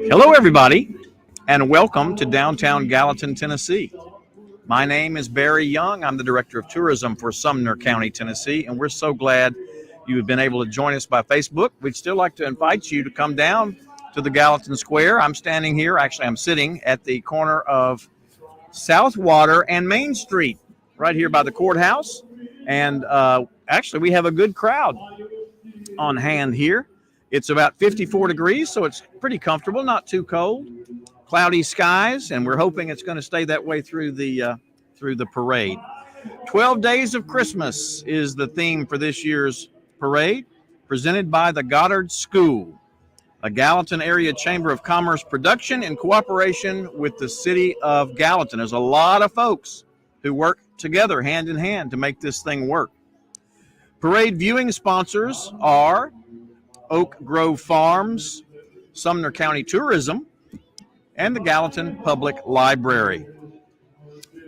Hello, everybody, and welcome to downtown Gallatin, Tennessee. My name is Barry Young. I'm the Director of Tourism for Sumner County, Tennessee, and we're so glad you have been able to join us by Facebook. We'd still like to invite you to come down to the Gallatin Square. I'm standing here. Actually, I'm sitting at the corner of South Water and Main Street, right here by the courthouse. And actually, we have a good crowd on hand here. It's about 54 degrees, so it's pretty comfortable, not too cold. Cloudy skies, and we're hoping it's going to stay that way through the parade. 12 Days of Christmas is the theme for this year's parade, presented by the Goddard School, a Gallatin area Chamber of Commerce production in cooperation with the city of Gallatin. There's a lot of folks who work together hand in hand to make this thing work. Parade viewing sponsors are Oak Grove Farms, Sumner County Tourism, and the Gallatin Public Library.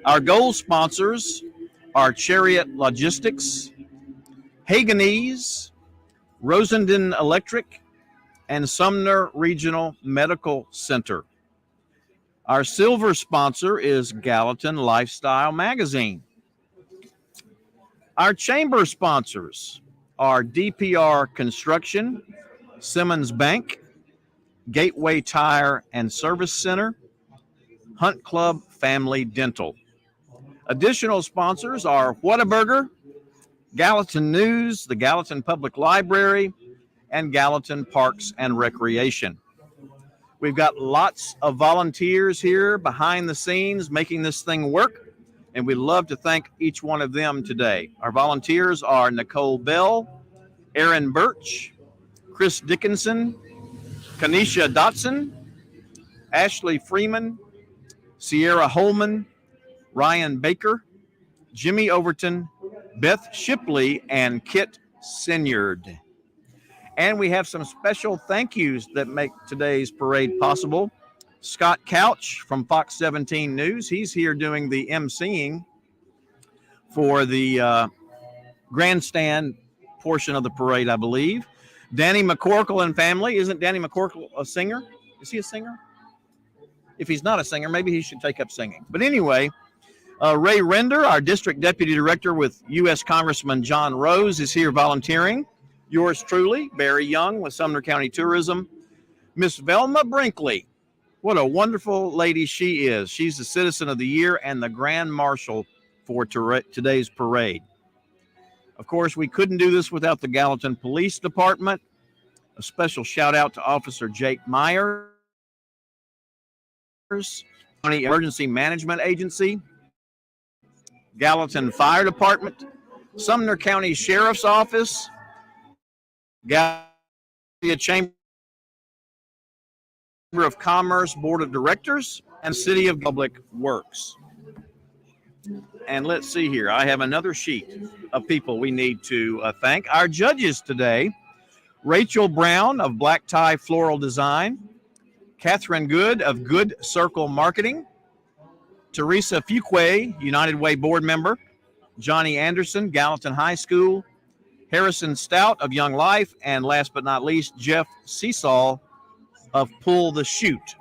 Our gold sponsors are Chariot Logistics, Haganese, Rosenden Electric, and Sumner Regional Medical Center. Our silver sponsor is Gallatin Lifestyle Magazine. Our chamber sponsors are DPR Construction, Simmons Bank, Gateway Tire and Service Center, Hunt Club Family Dental. Additional sponsors are Whataburger, Gallatin News, the Gallatin Public Library, and Gallatin Parks and Recreation. We've got lots of volunteers here behind the scenes making this thing work, and we'd love to thank each one of them today. Our volunteers are Nicole Bell, Aaron Birch, Chris Dickinson, Kanisha Dotson, Ashley Freeman, Sierra Holman, Ryan Baker, Jimmy Overton, Beth Shipley, and Kit Sinyard. And we have some special thank yous that make today's parade possible. Scott Couch from Fox 17 News. He's here doing the emceeing for the grandstand portion of the parade, I believe. Danny McCorkle and family. Isn't Danny McCorkle a singer? Is he a singer? If he's not a singer, maybe he should take up singing. But anyway, Ray Render, our district deputy director with U.S. Congressman John Rose, is here volunteering. Yours truly, Barry Young with Sumner County Tourism. Miss Velma Brinkley. What a wonderful lady she is. She's the Citizen of the Year and the Grand Marshal for today's parade. Of course, we couldn't do this without the Gallatin Police Department. A special shout out to Officer Jake Myers, County Emergency Management Agency, Gallatin Fire Department, Sumner County Sheriff's Office, Gallatin Chamber of Commerce Board of Directors, and City of Public Works. And let's see here. I have another sheet of people we need to thank. Our judges today, Rachel Brown of Black Tie Floral Design, Catherine Good of Good Circle Marketing, Teresa Fuquay, United Way Board Member, Johnny Anderson, Gallatin High School, Harrison Stout of Young Life, and last but not least, Jeff Seesall of Pull the Chute.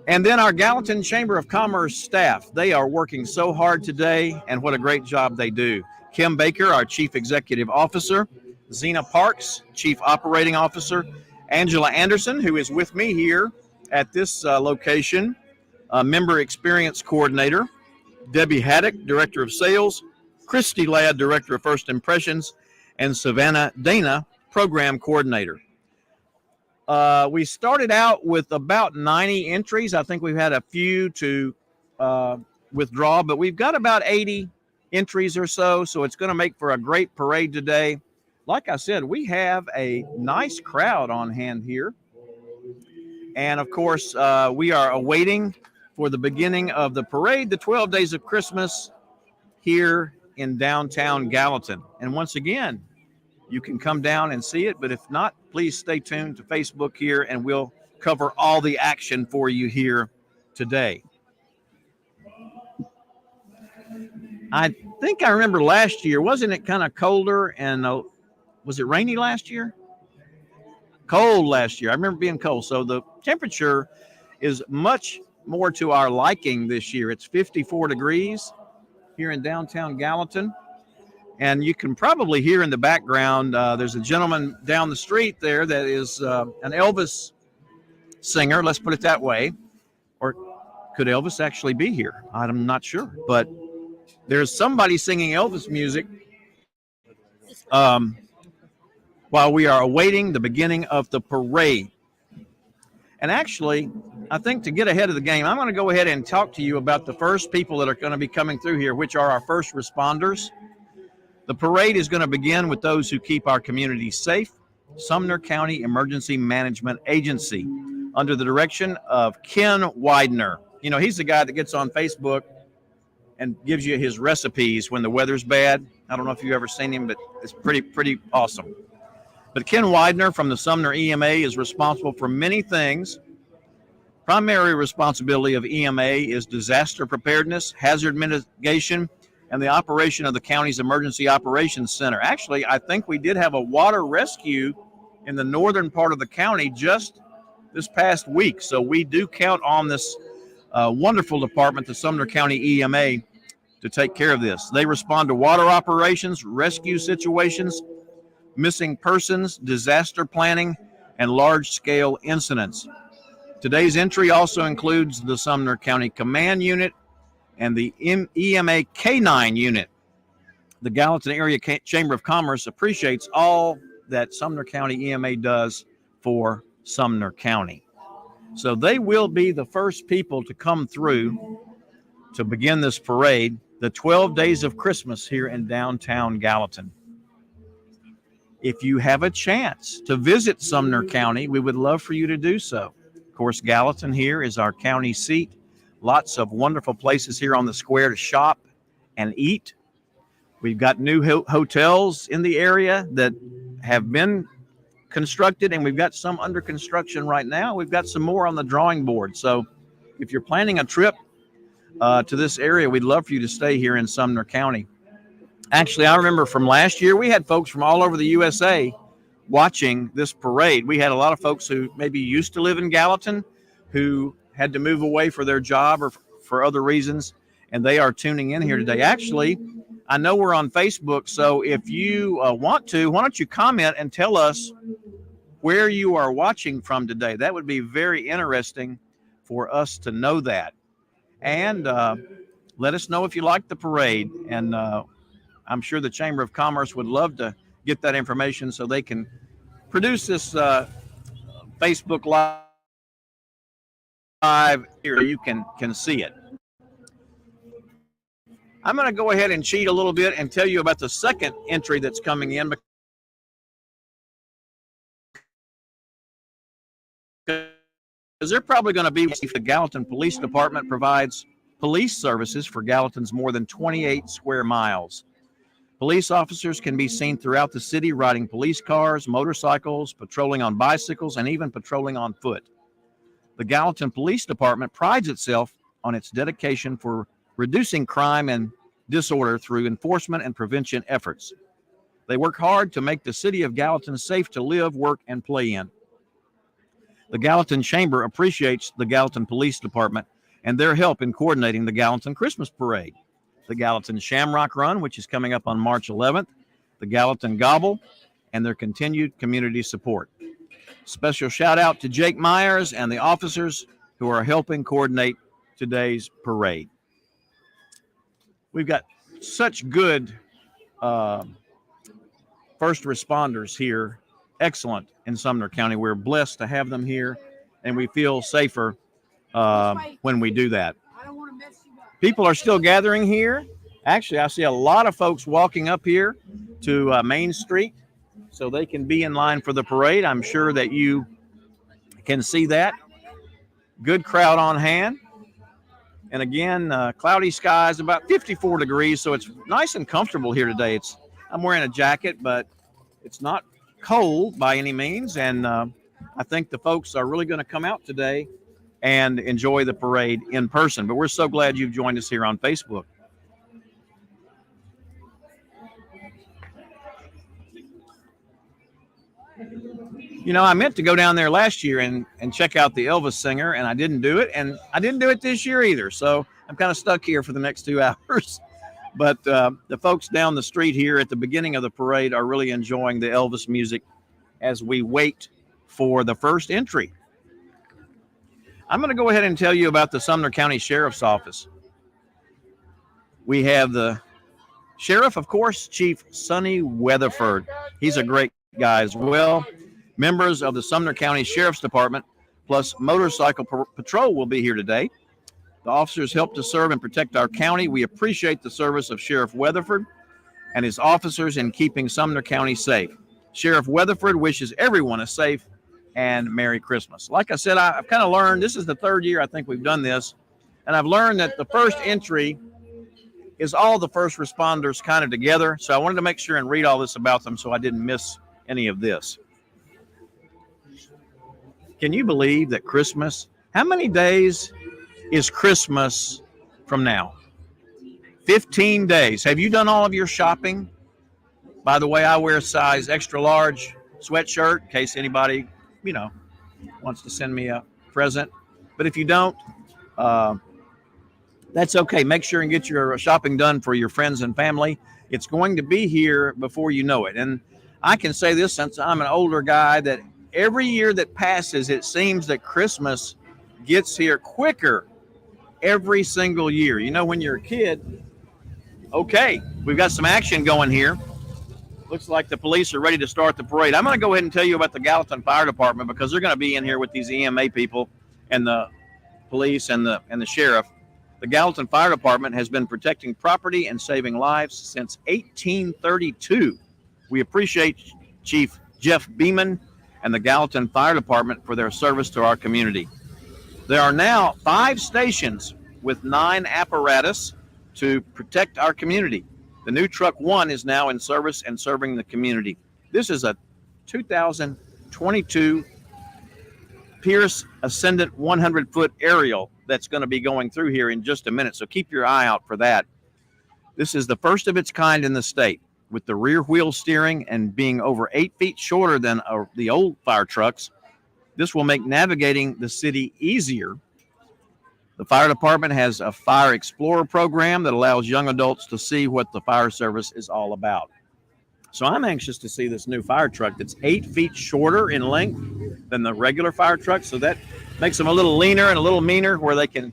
And then our Gallatin Chamber of Commerce staff. They are working so hard today, and what a great job they do. Kim Baker, our Chief Executive Officer, Zena Parks, Chief Operating Officer, Angela Anderson, who is with me here at this location, Member Experience Coordinator, Debbie Haddock, Director of Sales, Christy Ladd, Director of First Impressions, and Savannah Dana, Program Coordinator. We started out with about 90 entries. I think we've had a few to withdraw, but we've got about 80 entries or so, so it's going to make for a great parade today. Like I said, we have a nice crowd on hand here. And, of course, we are awaiting for the beginning of the parade, the 12 Days of Christmas, here in downtown Gallatin. And once again, you can come down and see it, but if not, please stay tuned to Facebook here, and we'll cover all the action for you here today. I think I remember last year, wasn't it kind of colder and was it rainy last year? Cold last year. I remember being cold. So the temperature is much more to our liking this year. It's 54 degrees here in downtown Gallatin. And you can probably hear in the background, there's a gentleman down the street there that is an Elvis singer, let's put it that way. Or could Elvis actually be here? I'm not sure. But there's somebody singing Elvis music while we are awaiting the beginning of the parade. And actually, I think to get ahead of the game, I'm going to go ahead and talk to you about the first people that are going to be coming through here, which are our first responders. The parade is going to begin with those who keep our community safe, Sumner County Emergency Management Agency, under the direction of Ken Widener. You know, he's the guy that gets on Facebook and gives you his recipes when the weather's bad. I don't know if you've ever seen him, but it's pretty awesome. But Ken Widener from the Sumner EMA is responsible for many things. Primary responsibility of EMA is disaster preparedness, hazard mitigation, and the operation of the county's Emergency Operations Center. Actually, I think we did have a water rescue in the northern part of the county just this past week. So we do count on this wonderful department, the Sumner County EMA, to take care of this. They respond to water operations, rescue situations, missing persons, disaster planning, and large-scale incidents. Today's entry also includes the Sumner County Command Unit and the EMA K-9 Unit. The Gallatin Area Chamber of Commerce appreciates all that Sumner County EMA does for Sumner County. So they will be the first people to come through to begin this parade, the 12 days of Christmas here in downtown Gallatin. If you have a chance to visit Sumner County, we would love for you to do so. Of course, Gallatin here is our county seat. Lots of wonderful places here on the square to shop and eat. We've got new hotels in the area that have been constructed, and we've got some under construction right now. We've got some more on the drawing board. So if you're planning a trip to this area, we'd love for you to stay here in Sumner County. Actually, I remember from last year, we had folks from all over the USA watching this parade. We had a lot of folks who maybe used to live in Gallatin who had to move away for their job or for other reasons, and they are tuning in here today. Actually, I know we're on Facebook, so if you want to, why don't you comment and tell us where you are watching from today? That would be very interesting for us to know that. And let us know if you like the parade, and I'm sure the Chamber of Commerce would love to get that information so they can produce this Facebook Live here. You can see it. I'm going to go ahead and cheat a little bit and tell you about the second entry that's coming in, because they're probably going to be the Gallatin Police Department provides police services for Gallatin's more than 28 square miles. Police officers can be seen throughout the city riding police cars, motorcycles, patrolling on bicycles, and even patrolling on foot. The Gallatin Police Department prides itself on its dedication for reducing crime and disorder through enforcement and prevention efforts. They work hard to make the city of Gallatin safe to live, work, and play in. The Gallatin Chamber appreciates the Gallatin Police Department and their help in coordinating the Gallatin Christmas Parade, the Gallatin Shamrock Run, which is coming up on March 11th, the Gallatin Gobble, and their continued community support. Special shout out to Jake Myers and the officers who are helping coordinate today's parade. We've got such good first responders here, excellent in Sumner County. We're blessed to have them here, and we feel safer when we do that. People are still gathering here. Actually, I see a lot of folks walking up here to Main Street so they can be in line for the parade. I'm sure that you can see that. Good crowd on hand. And again, cloudy skies, about 54 degrees, so it's nice and comfortable here today. I'm wearing a jacket, but it's not cold by any means. And I think the folks are really going to come out today and enjoy the parade in person. But we're so glad you've joined us here on Facebook. You know, I meant to go down there last year and check out the Elvis singer, and I didn't do it. And I didn't do it this year either. So I'm kind of stuck here for the next 2 hours. But the folks down the street here at the beginning of the parade are really enjoying the Elvis music as we wait for the first entry. I'm going to go ahead and tell you about the Sumner County Sheriff's Office. We have the sheriff, of course, Chief Sonny Weatherford. He's a great guy as well. Members of the Sumner County Sheriff's Department plus motorcycle patrol will be here today. The officers help to serve and protect our county. We appreciate the service of Sheriff Weatherford and his officers in keeping Sumner County safe. Sheriff Weatherford wishes everyone a safe and Merry Christmas. Like I said, I've kind of learned, this is the third year I think we've done this, and I've learned that the first entry is all the first responders kind of together. So I wanted to make sure and read all this about them so I didn't miss any of this. Can you believe that Christmas, how many days is Christmas from now? 15 days. Have you done all of your shopping? By the way, I wear a size extra large sweatshirt in case anybody, wants to send me a present. But if you don't, that's okay. Make sure and get your shopping done for your friends and family. It's going to be here before you know it. And I can say this since I'm an older guy, that every year that passes, it seems that Christmas gets here quicker every single year. You know, when you're a kid, okay, we've got some action going here. Looks like the police are ready to start the parade. I'm going to go ahead and tell you about the Gallatin Fire Department because they're going to be in here with these EMA people and the police and the sheriff. The Gallatin Fire Department has been protecting property and saving lives since 1832. We appreciate Chief Jeff Beeman and the Gallatin Fire Department for their service to our community. There are now 5 stations with 9 apparatus to protect our community. The new Truck 1 is now in service and serving the community. This is a 2022 Pierce Ascendant 100-foot aerial that's going to be going through here in just a minute, so keep your eye out for that. This is the first of its kind in the state, with the rear wheel steering and being over 8 feet shorter than the old fire trucks. This will make navigating the city easier. The fire department has a Fire Explorer program that allows young adults to see what the fire service is all about. So I'm anxious to see this new fire truck that's 8 feet shorter in length than the regular fire truck. So that makes them a little leaner and a little meaner, where they can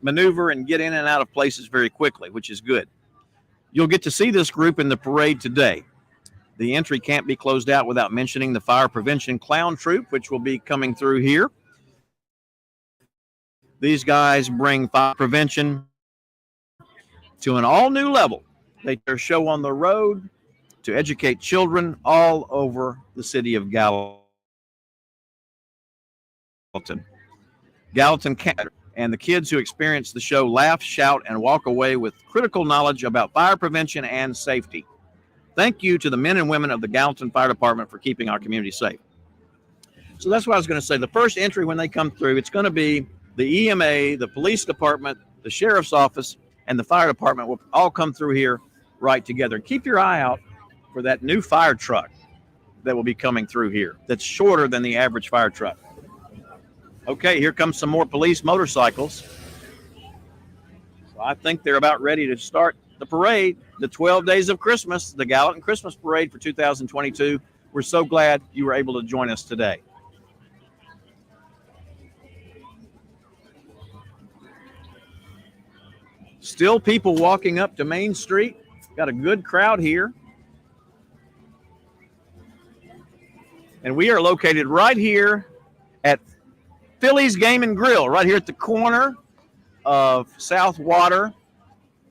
maneuver and get in and out of places very quickly, which is good. You'll get to see this group in the parade today. The entry can't be closed out without mentioning the Fire Prevention Clown Troop, which will be coming through here. These guys bring fire prevention to an all-new level. They do their show on the road to educate children all over the city of Gallatin. Gallatin and the kids who experience the show laugh, shout, and walk away with critical knowledge about fire prevention and safety. Thank you to the men and women of the Gallatin Fire Department for keeping our community safe. So that's what I was going to say. The first entry when they come through, it's going to be the EMA, the police department, the sheriff's office, and the fire department will all come through here right together. And keep your eye out for that new fire truck that will be coming through here that's shorter than the average fire truck. Okay, here comes some more police motorcycles. So I think they're about ready to start the parade, the 12 Days of Christmas, the Gallatin Christmas Parade for 2022. We're so glad you were able to join us today. Still people walking up to Main Street. Got a good crowd here. And we are located right here at Philly's Game and Grill, right here at the corner of South Water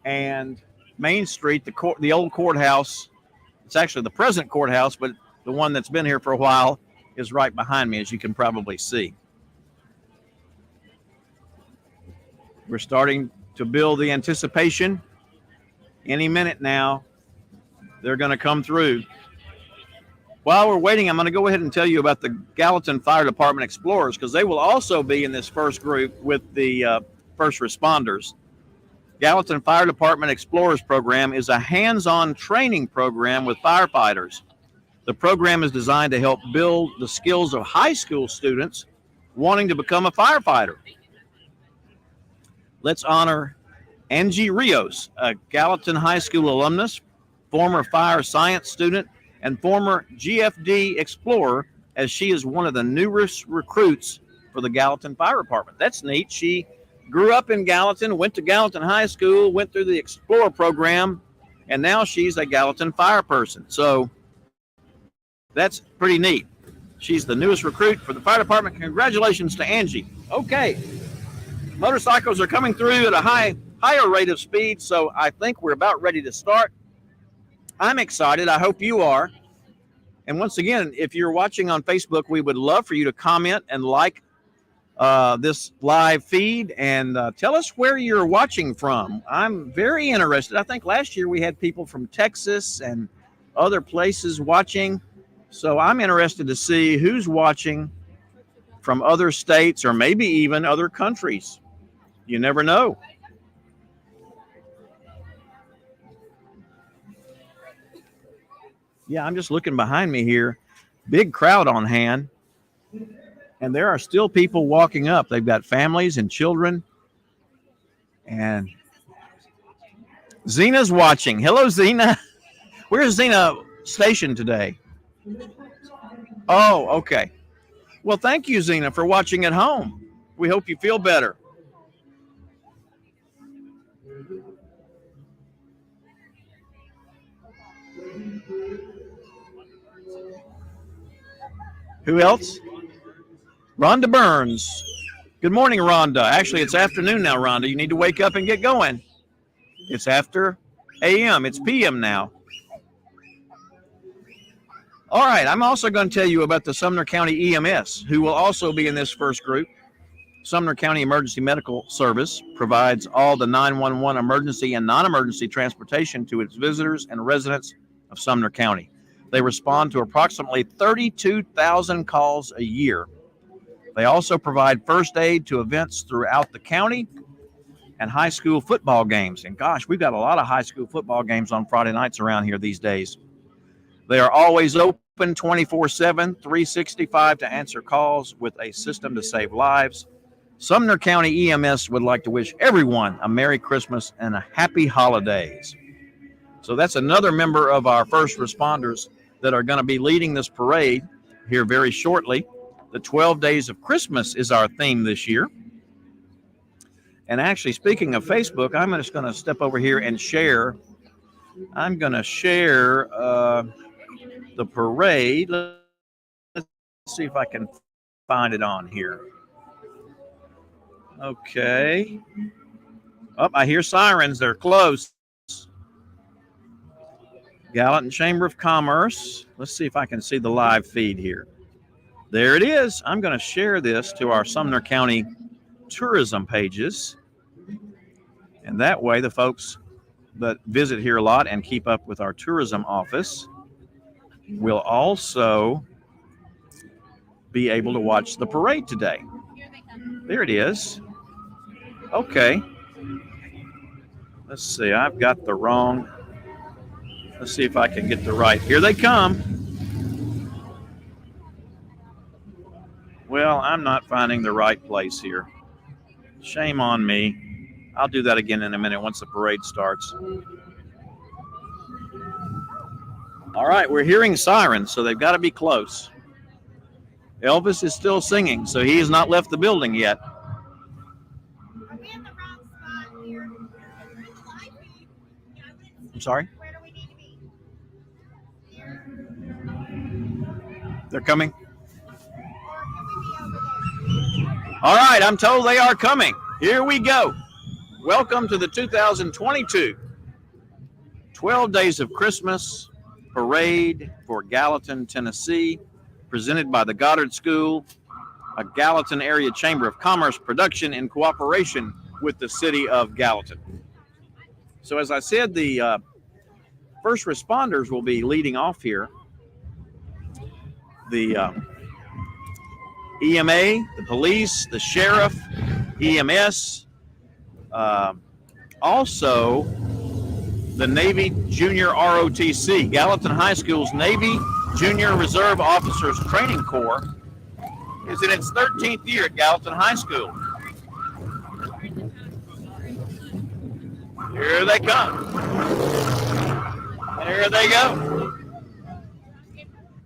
and Main Street, the old courthouse. It's actually the present courthouse, but the one that's been here for a while is right behind me, as you can probably see. We're starting to build the anticipation. Any minute now, they're going to come through. While we're waiting, I'm going to go ahead and tell you about the Gallatin Fire Department Explorers, because they will also be in this first group with the first responders. Gallatin Fire Department Explorers program is a hands-on training program with firefighters. The program is designed to help build the skills of high school students wanting to become a firefighter. Let's honor Angie Rios, a Gallatin High School alumnus, former fire science student, and former GFD explorer, as she is one of the newest recruits for the Gallatin Fire Department. That's neat. She grew up in Gallatin, went to Gallatin High School, went through the Explorer program, and now she's a Gallatin fire person. So that's pretty neat. She's the newest recruit for the fire department. Congratulations to Angie. Okay. Motorcycles are coming through at a higher rate of speed, so I think we're about ready to start. I'm excited. I hope you are. And once again, if you're watching on Facebook, we would love for you to comment and like this live feed and tell us where you're watching from. I'm very interested. I think last year we had people from Texas and other places watching. So I'm interested to see who's watching from other states or maybe even other countries. You never know. Yeah, I'm just looking behind me here. Big crowd on hand. And there are still people walking up. They've got families and children. And Zena's watching. Hello, Zena. Where's Zena stationed today? Oh, okay. Well, thank you, Zena, for watching at home. We hope you feel better. Who else? Rhonda Burns. Good morning, Rhonda. Actually, it's afternoon now, Rhonda. You need to wake up and get going. It's after a.m. It's p.m. now. All right, I'm also going to tell you about the Sumner County EMS, who will also be in this first group. Sumner County Emergency Medical Service provides all the 911 emergency and non-emergency transportation to its visitors and residents of Sumner County. They respond to approximately 32,000 calls a year. They also provide first aid to events throughout the county and high school football games. And gosh, we've got a lot of high school football games on Friday nights around here these days. They are always open 24/7, 365 to answer calls with a system to save lives. Sumner County EMS would like to wish everyone a Merry Christmas and a Happy Holidays. So that's another member of our first responders that are going to be leading this parade here very shortly. The 12 Days of Christmas is our theme this year. And actually, speaking of Facebook, I'm just going to step over here and share. I'm going to share the parade. Let's see if I can find it on here. Okay. Oh, I hear sirens. They're close. Gallatin Chamber of Commerce. Let's see if I can see the live feed here. There it is. I'm going to share this to our Sumner County tourism pages. And that way the folks that visit here a lot and keep up with our tourism office will also be able to watch the parade today. There it is. Okay. Let's see. I've got the wrong. Let's see if I can get the right. Here they come. Well, I'm not finding the right place here. Shame on me. I'll do that again in a minute once the parade starts. All right, we're hearing sirens, so they've got to be close. Elvis is still singing, so he has not left the building yet. Are we in the wrong spot here? We're in the live feed. Yeah, I'm sorry? Where do we need to be? Here? They're coming? Or can we be over there? All right, I'm told they are coming. Here we go. Welcome to the 2022 12 Days of Christmas Parade for Gallatin, Tennessee, presented by the Goddard School, a Gallatin Area Chamber of Commerce production in cooperation with the city of Gallatin. So as I said, the first responders will be leading off here. the EMA, the police, the sheriff, EMS, also the Navy Junior ROTC, Gallatin High School's Navy Junior Reserve Officers Training Corps, is in its 13th year at Gallatin High School. Here they come. There they go.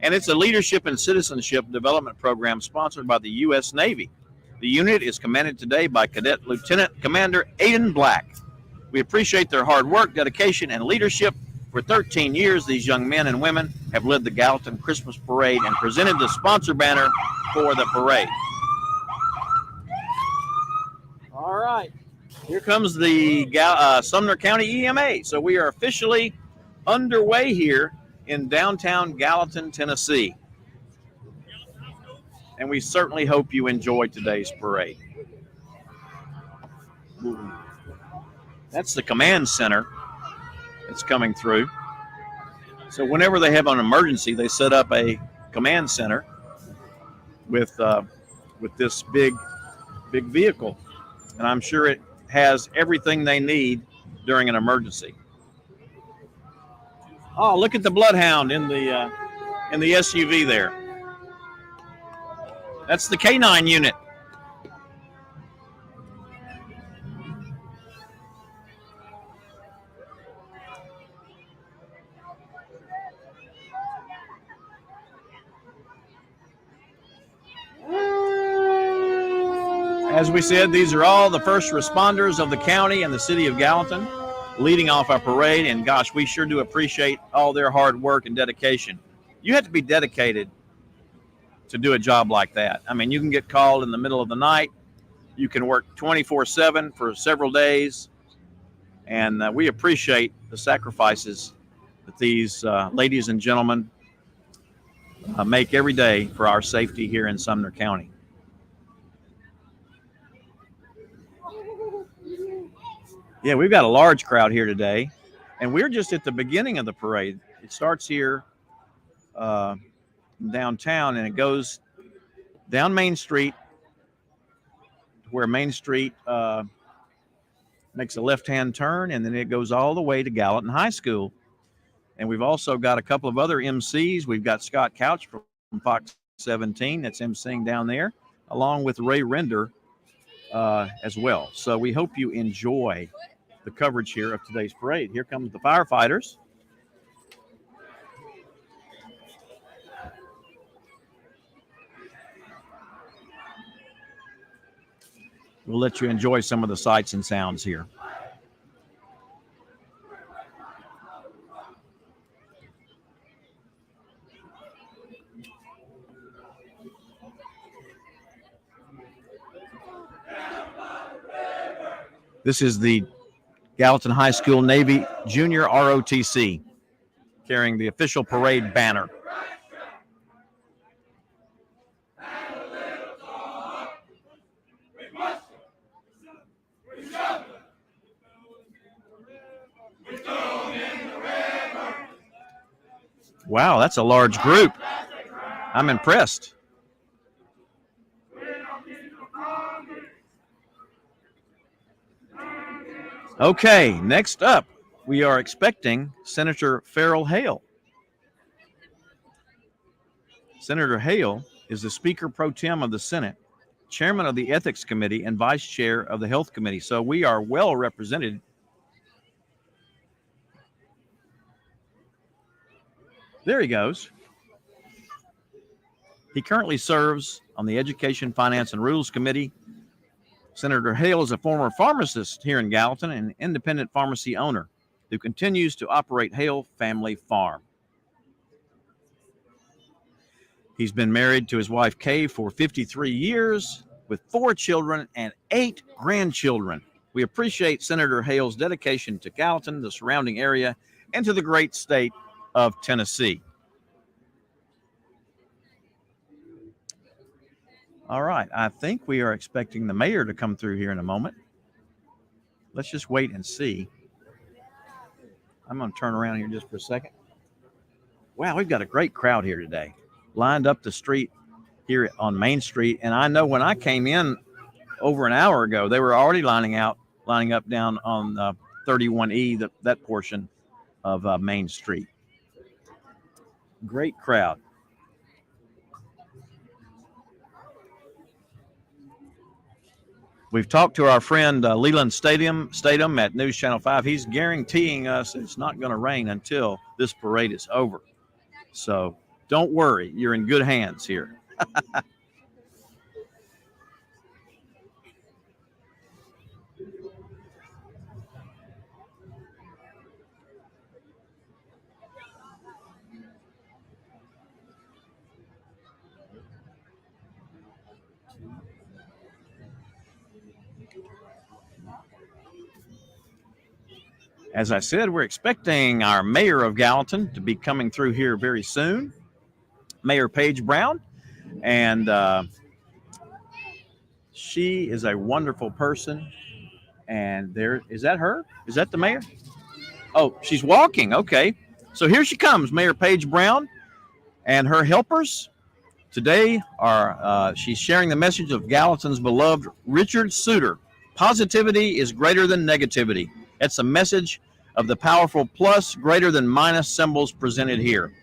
And it's a leadership and citizenship development program sponsored by the U.S. Navy. The unit is commanded today by Cadet Lieutenant Commander Aiden Black. We appreciate their hard work, dedication, and leadership. For 13 years, these young men and women have led the Gallatin Christmas Parade and presented the sponsor banner for the parade. All right. Here comes the Sumner County EMA. So we are officially underway here in downtown Gallatin, Tennessee. And we certainly hope you enjoyed today's parade. That's the command center that's coming through. So whenever they have an emergency, they set up a command center with this big vehicle. And I'm sure it has everything they need during an emergency. Oh, look at the bloodhound in the SUV there. That's the K9 unit. As we said, these are all the first responders of the county and the city of Gallatin leading off our parade. And gosh, we sure do appreciate all their hard work and dedication. You have to be dedicated to do a job like that. I mean, you can get called in the middle of the night. You can work 24/7 for several days. And we appreciate the sacrifices that these ladies and gentlemen make every day for our safety here in Sumner County. Yeah, we've got a large crowd here today, and we're just at the beginning of the parade. It starts here downtown, and it goes down Main Street, where Main Street makes a left-hand turn, and then it goes all the way to Gallatin High School. And we've also got a couple of other MCs. We've got Scott Couch from Fox 17 that's MCing down there, along with Ray Render as well. So we hope you enjoy the coverage here of today's parade. Here comes the firefighters. We'll let you enjoy some of the sights and sounds here. This is the Gallatin High School Navy Junior ROTC carrying the official parade banner. Wow, that's a large group. I'm impressed. Okay, next up, we are expecting Senator Farrell Hale. Senator Hale is the Speaker Pro Tem of the Senate, Chairman of the Ethics Committee, and Vice Chair of the Health Committee. So we are well represented. There he goes. He currently serves on the Education, Finance, and Rules Committee. Senator Hale is a former pharmacist here in Gallatin and an independent pharmacy owner who continues to operate Hale Family Farm. He's been married to his wife Kay for 53 years with 4 children and 8 grandchildren. We appreciate Senator Hale's dedication to Gallatin, the surrounding area, and to the great state of Tennessee. All right, I think we are expecting the mayor to come through here in a moment. Let's just wait and see. I'm going to turn around here just for a second. Wow, we've got a great crowd here today. lined up the street here on Main Street. And I know when I came in over an hour ago, they were already lining up down on 31E, that portion of Main Street. Great crowd. We've talked to our friend Leland Statham at News Channel 5. He's guaranteeing us it's not going to rain until this parade is over. So don't worry, you're in good hands here. As I said, we're expecting our mayor of Gallatin to be coming through here very soon, Mayor Paige Brown. And she is a wonderful person. And is that her? Is that the mayor? Oh, she's walking. Okay. So here she comes, Mayor Paige Brown and her helpers. Today she's sharing the message of Gallatin's beloved Richard Suter. Positivity is greater than negativity. It's a message of the powerful plus greater than minus symbols presented here.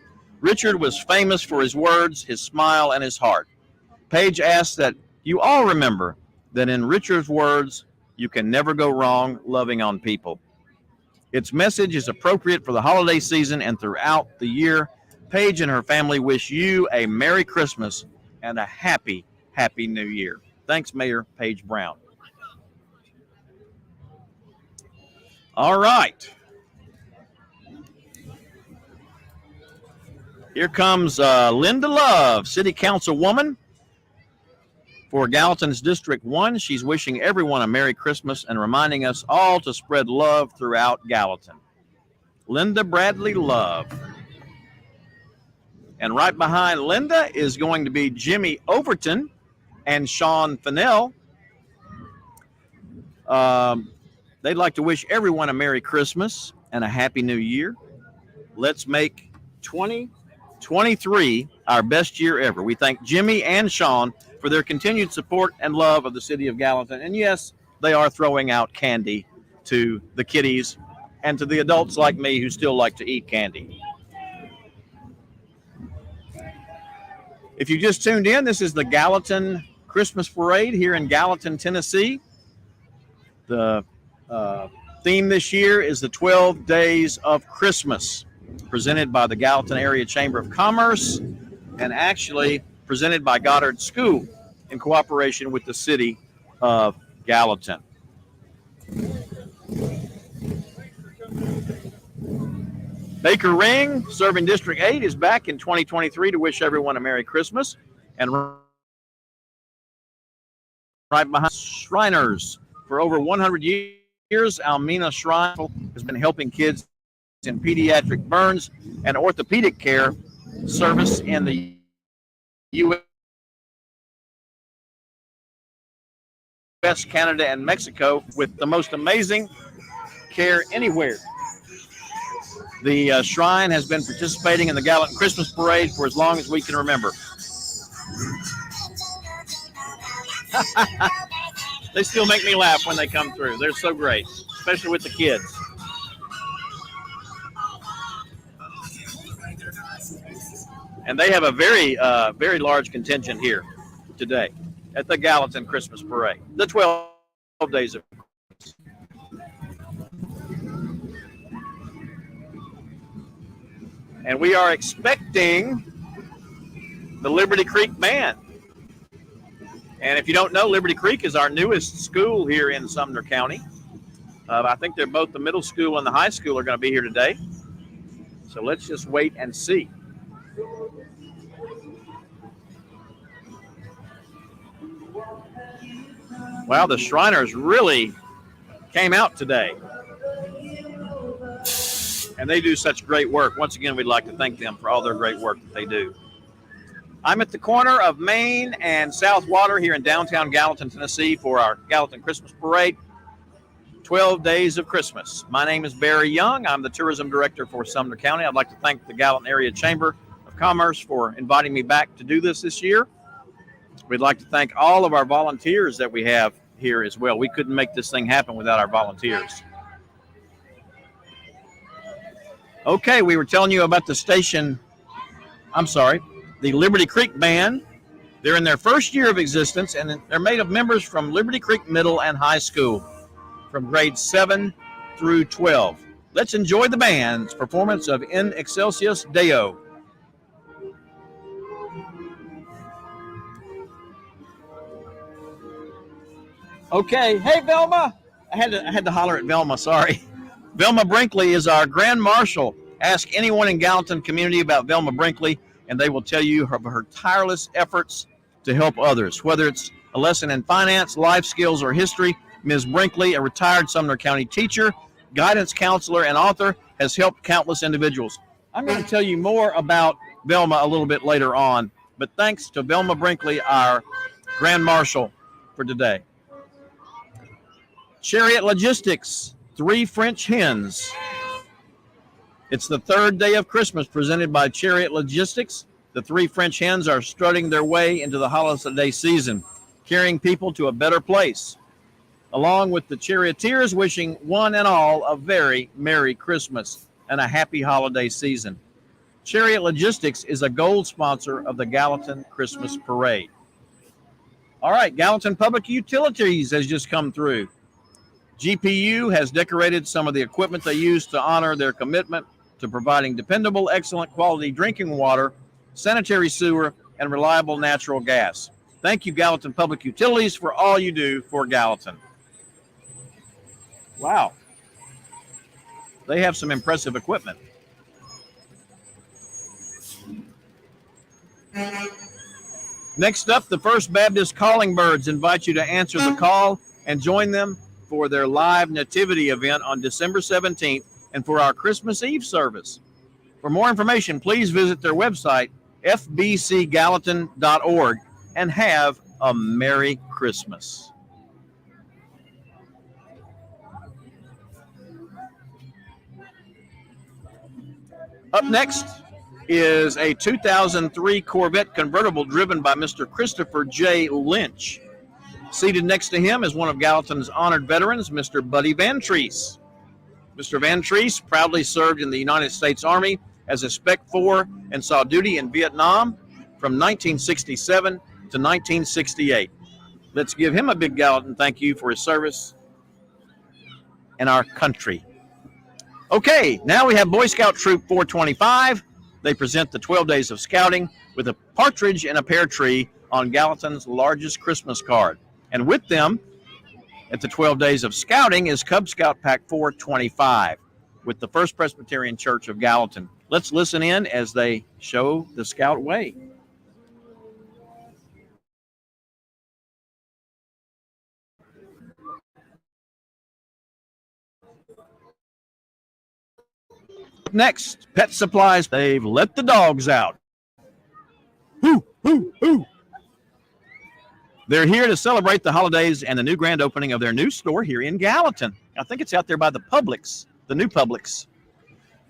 Richard was famous for his words, his smile, and his heart. Paige asks that you all remember that in Richard's words, you can never go wrong loving on people. Its message is appropriate for the holiday season and throughout the year. Paige and her family wish you a Merry Christmas and a happy, happy New Year. Thanks, Mayor Paige Brown. All right. Here comes Linda Love, City Councilwoman for Gallatin's District 1. She's wishing everyone a Merry Christmas and reminding us all to spread love throughout Gallatin. Linda Bradley Love. And right behind Linda is going to be Jimmy Overton and Sean Fennell. They'd like to wish everyone a Merry Christmas and a Happy New Year. Let's make 2023 our best year ever. We thank Jimmy and Sean for their continued support and love of the city of Gallatin. And yes, they are throwing out candy to the kiddies and to the adults like me who still like to eat candy. If you just tuned in, this is the Gallatin Christmas Parade here in Gallatin, Tennessee. The theme this year is the 12 Days of Christmas, presented by the Gallatin Area Chamber of Commerce and actually presented by Goddard School in cooperation with the city of Gallatin. Baker Ring, serving District 8, is back in 2023 to wish everyone a Merry Christmas. And right behind Shriners, for over 100 years, Almena Shrine has been helping kids in pediatric burns and orthopedic care service in the U.S., Canada, and Mexico with the most amazing care anywhere. The shrine has been participating in the Gallatin Christmas Parade for as long as we can remember. They still make me laugh when they come through. They're so great, especially with the kids. And they have a very, very large contingent here today at the Gallatin Christmas Parade, the 12 days of Christmas. And we are expecting the Liberty Creek Band. And if you don't know, Liberty Creek is our newest school here in Sumner County. I think they're both the middle school and the high school are going to be here today. So let's just wait and see. Wow, the Shriners really came out today. And they do such great work. Once again, we'd like to thank them for all their great work that they do. I'm at the corner of Main and South Water here in downtown Gallatin, Tennessee for our Gallatin Christmas Parade, 12 Days of Christmas. My name is Barry Young. I'm the Tourism Director for Sumner County. I'd like to thank the Gallatin Area Chamber of of Commerce for inviting me back to do this year. We'd like to thank all of our volunteers that we have here as well. We couldn't make this thing happen without our volunteers. Okay, we were telling you about the the Liberty Creek Band. They're in their first year of existence, and they're made of members from Liberty Creek Middle and High School from grades 7 through 12. Let's enjoy the band's performance of In Excelsis Deo. Okay, hey Velma. I had to holler at Velma, sorry. Velma Brinkley is our Grand Marshal. Ask anyone in Gallatin community about Velma Brinkley, and they will tell you of her tireless efforts to help others. Whether it's a lesson in finance, life skills, or history, Ms. Brinkley, a retired Sumner County teacher, guidance counselor, and author, has helped countless individuals. I'm going to tell you more about Velma a little bit later on, but thanks to Velma Brinkley, our Grand Marshal for today. Chariot Logistics, 3 French Hens. It's the third day of Christmas presented by Chariot Logistics. The 3 French Hens are strutting their way into the holiday season, carrying people to a better place, along with the charioteers wishing one and all a very Merry Christmas and a happy holiday season. Chariot Logistics is a gold sponsor of the Gallatin Christmas Parade. All right, Gallatin Public Utilities has just come through. GPU has decorated some of the equipment they use to honor their commitment to providing dependable, excellent quality drinking water, sanitary sewer, and reliable natural gas. Thank you, Gallatin Public Utilities, for all you do for Gallatin. Wow. They have some impressive equipment. Next up, the First Baptist Calling Birds invite you to answer the call and join them for their live nativity event on December 17th and for our Christmas Eve service. For more information, please visit their website, fbcgallatin.org, and have a Merry Christmas. Up next is a 2003 Corvette convertible driven by Mr. Christopher J. Lynch. Seated next to him is one of Gallatin's honored veterans, Mr. Buddy Van Treese. Mr. Van Treese proudly served in the United States Army as a Spec 4 and saw duty in Vietnam from 1967 to 1968. Let's give him a big Gallatin thank you for his service in our country. Okay, now we have Boy Scout Troop 425. They present the 12 Days of Scouting with a partridge in a pear tree on Gallatin's largest Christmas card. And with them at the 12 Days of Scouting is Cub Scout Pack 425 with the First Presbyterian Church of Gallatin. Let's listen in as they show the Scout way. Next, Pet Supplies. They've let the dogs out. Hoo, hoo, hoo. They're here to celebrate the holidays and the new grand opening of their new store here in Gallatin. I think it's out there by the Publix, the new Publix.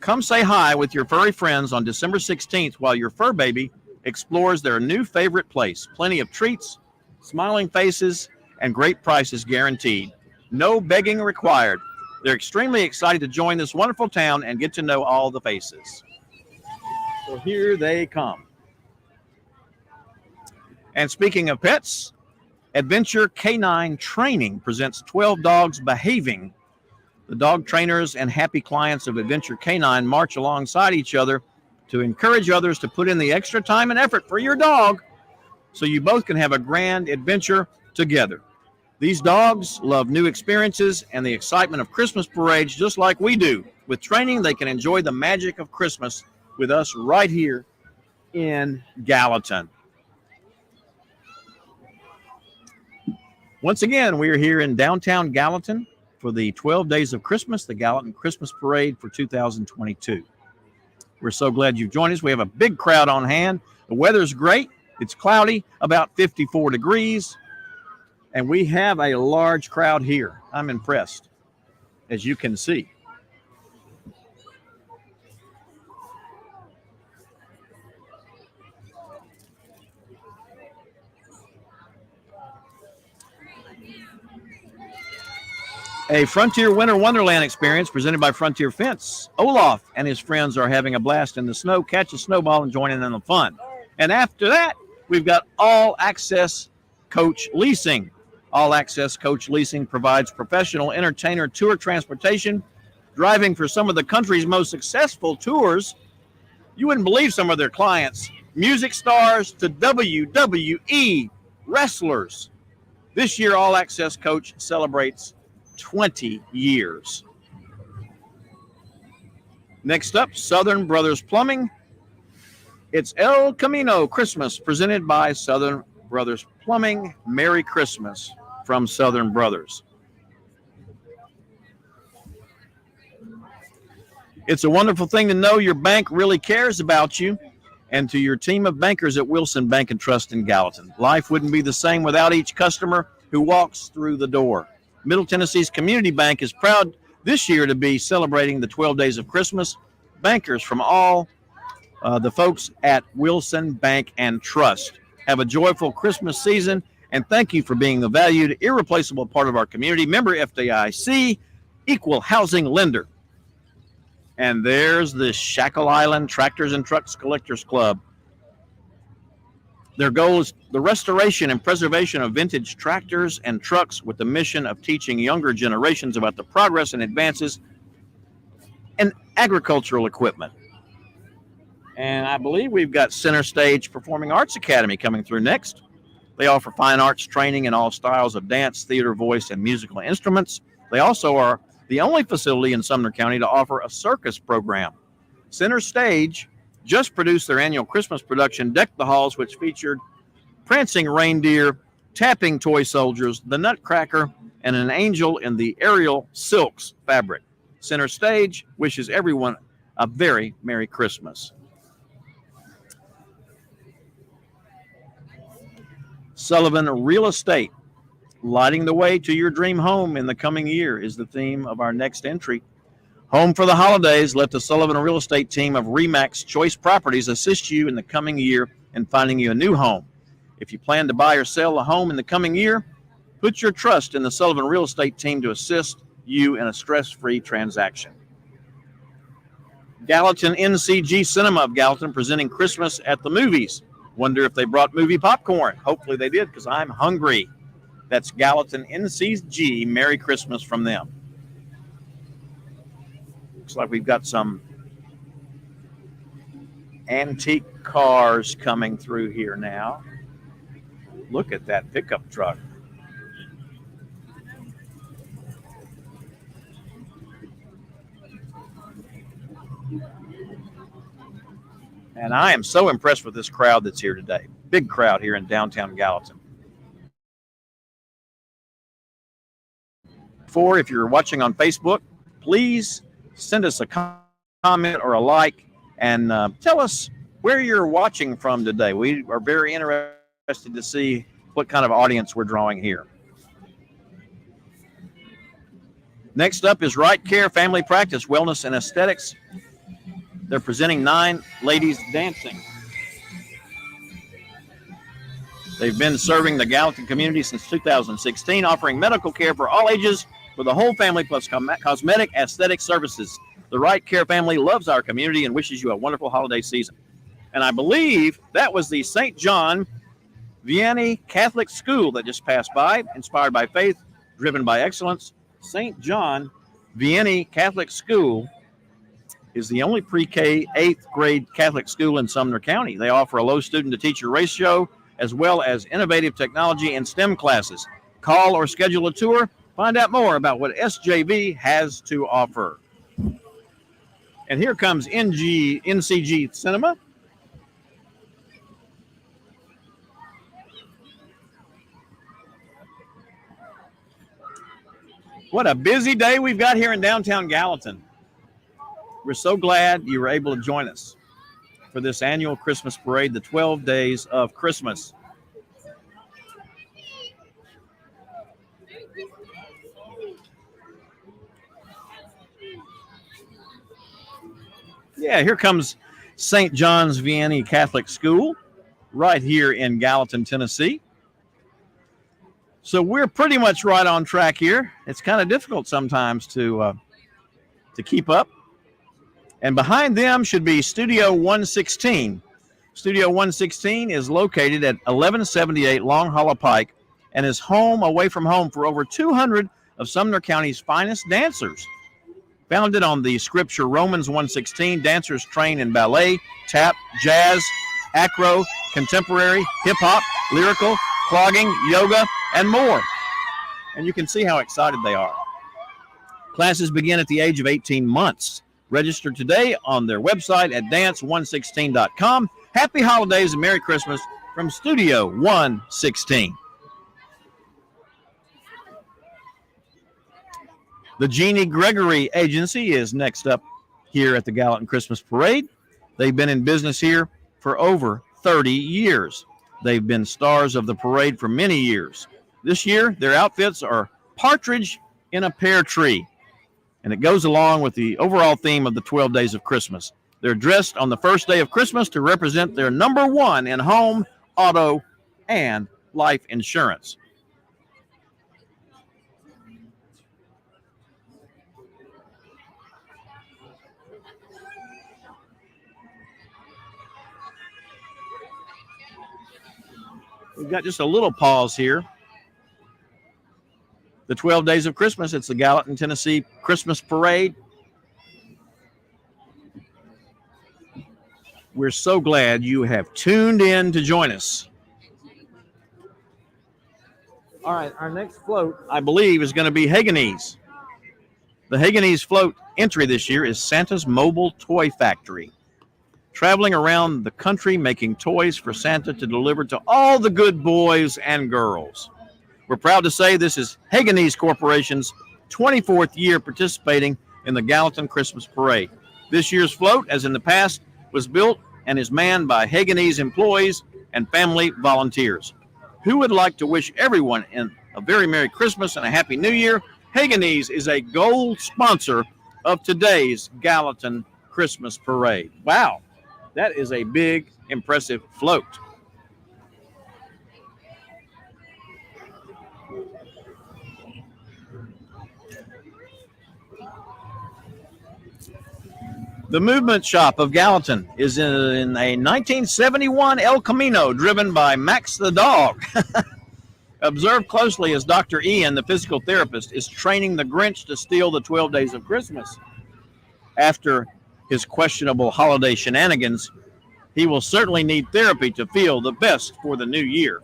Come say hi with your furry friends on December 16th while your fur baby explores their new favorite place. Plenty of treats, smiling faces, and great prices guaranteed. No begging required. They're extremely excited to join this wonderful town and get to know all the faces. So here they come. And speaking of pets, Adventure Canine Training presents 12 Dogs Behaving. The dog trainers and happy clients of Adventure Canine march alongside each other to encourage others to put in the extra time and effort for your dog so you both can have a grand adventure together. These dogs love new experiences and the excitement of Christmas parades just like we do. With training, they can enjoy the magic of Christmas with us right here in Gallatin. Once again, we are here in downtown Gallatin for the 12 Days of Christmas, the Gallatin Christmas Parade for 2022. We're so glad you've joined us. We have a big crowd on hand. The weather's great. It's cloudy, about 54 degrees, and we have a large crowd here. I'm impressed, as you can see. A Frontier Winter Wonderland experience presented by Frontier Fence. Olaf and his friends are having a blast in the snow. Catch a snowball and join in on the fun. And after that, we've got All Access Coach Leasing. All Access Coach Leasing provides professional entertainer tour transportation, driving for some of the country's most successful tours. You wouldn't believe some of their clients. Music stars to WWE wrestlers. This year, All Access Coach celebrates 20 years. Next up, Southern Brothers Plumbing. It's El Camino Christmas presented by Southern Brothers Plumbing. Merry Christmas from Southern Brothers. It's a wonderful thing to know your bank really cares about you, and to your team of bankers at Wilson Bank and Trust in Gallatin. Life wouldn't be the same without each customer who walks through the door. Middle Tennessee's Community Bank is proud this year to be celebrating the 12 days of Christmas. Bankers from all the folks at Wilson Bank and Trust have a joyful Christmas season, and thank you for being the valued, irreplaceable part of our community. Member FDIC, equal housing lender. And there's the Shackle Island Tractors and Trucks Collectors Club. Their goal is the restoration and preservation of vintage tractors and trucks with the mission of teaching younger generations about the progress and advances in agricultural equipment. And I believe we've got Center Stage Performing Arts Academy coming through next. They offer fine arts training in all styles of dance, theater, voice, and musical instruments. They also are the only facility in Sumner County to offer a circus program. Center Stage just produced their annual Christmas production, Deck the Halls, which featured prancing reindeer, tapping toy soldiers, the Nutcracker, and an angel in the Ariel Silks fabric. Center Stage wishes everyone a very Merry Christmas. Sullivan Real Estate, lighting the way to your dream home in the coming year, is the theme of our next entry. Home for the holidays, let the Sullivan Real Estate team of RE/MAX Choice Properties assist you in the coming year in finding you a new home. If you plan to buy or sell a home in the coming year, put your trust in the Sullivan Real Estate team to assist you in a stress-free transaction. Gallatin NCG Cinema of Gallatin presenting Christmas at the movies. Wonder if they brought movie popcorn. Hopefully they did, because I'm hungry. That's Gallatin NCG. Merry Christmas from them. Looks like we've got some antique cars coming through here now. Look at that pickup truck. And I am so impressed with this crowd that's here today. Big crowd here in downtown Gallatin. If you're watching on Facebook, please send us a comment or a like and tell us where you're watching from today. We are very interested to see what kind of audience we're drawing here. Next up is Right Care Family Practice, Wellness and Aesthetics. They're presenting 9 Ladies Dancing. They've been serving the Gallatin community since 2016, offering medical care for all ages for the whole family, plus cosmetic aesthetic services. The Right Care family loves our community and wishes you a wonderful holiday season. And I believe that was the St. John Vianney Catholic School that just passed by, inspired by faith, driven by excellence. St. John Vianney Catholic School is the only pre-K 8th grade Catholic school in Sumner County. They offer a low student-to-teacher ratio as well as innovative technology and STEM classes. Call or schedule a tour. Find out more about what SJV has to offer. And here comes NCG Cinema. What a busy day we've got here in downtown Gallatin. We're so glad you were able to join us for this annual Christmas parade, the 12 days of Christmas. Yeah, here comes St. John's Vianney Catholic School right here in Gallatin, Tennessee. So we're pretty much right on track here. It's kind of difficult sometimes to keep up. And behind them should be Studio 116. Studio 116 is located at 1178 Long Hollow Pike and is away from home for over 200 of Sumner County's finest dancers. Founded on the scripture Romans 1:16, dancers train in ballet, tap, jazz, acro, contemporary, hip-hop, lyrical, clogging, yoga, and more. And you can see how excited they are. Classes begin at the age of 18 months. Register today on their website at dance116.com. Happy holidays and Merry Christmas from Studio 116. The Jeannie Gregory Agency is next up here at the Gallatin Christmas Parade. They've been in business here for over 30 years. They've been stars of the parade for many years. This year, their outfits are partridge in a pear tree, and it goes along with the overall theme of the 12 Days of Christmas. They're dressed on the first day of Christmas to represent their number one in home, auto, and life insurance. We've got just a little pause here. The 12 Days of Christmas, it's the Gallatin, Tennessee Christmas Parade. We're so glad you have tuned in to join us. All right, our next float, I believe, is going to be Haganese. The Haganese float entry this year is Santa's Mobile Toy Factory, traveling around the country making toys for Santa to deliver to all the good boys and girls. We're proud to say this is Haganese Corporation's 24th year participating in the Gallatin Christmas Parade. This year's float, as in the past, was built and is manned by Haganese employees and family volunteers. Who would like to wish everyone a very Merry Christmas and a Happy New Year? Haganese is a gold sponsor of today's Gallatin Christmas Parade. Wow, that is a big, impressive float. The Movement Shop of Gallatin is in a 1971 El Camino driven by Max the dog. Observe closely as Dr. Ian, the physical therapist, is training the Grinch to steal the 12 Days of Christmas. After his questionable holiday shenanigans, he will certainly need therapy to feel the best for the new year.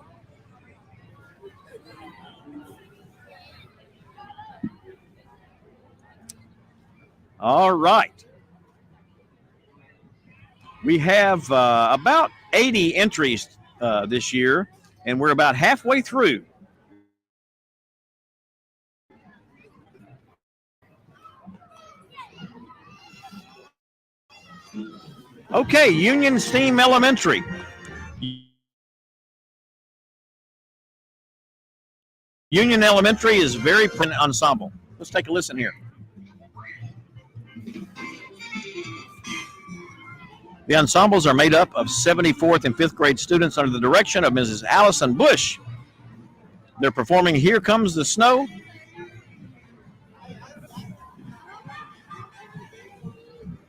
All right. We have about 80 entries this year, and we're about halfway through. Okay, Union Steam Elementary. Union Elementary is very ensemble. Let's take a listen here. The ensembles are made up of 74th and 5th grade students under the direction of Mrs. Allison Bush. They're performing Here Comes the Snow,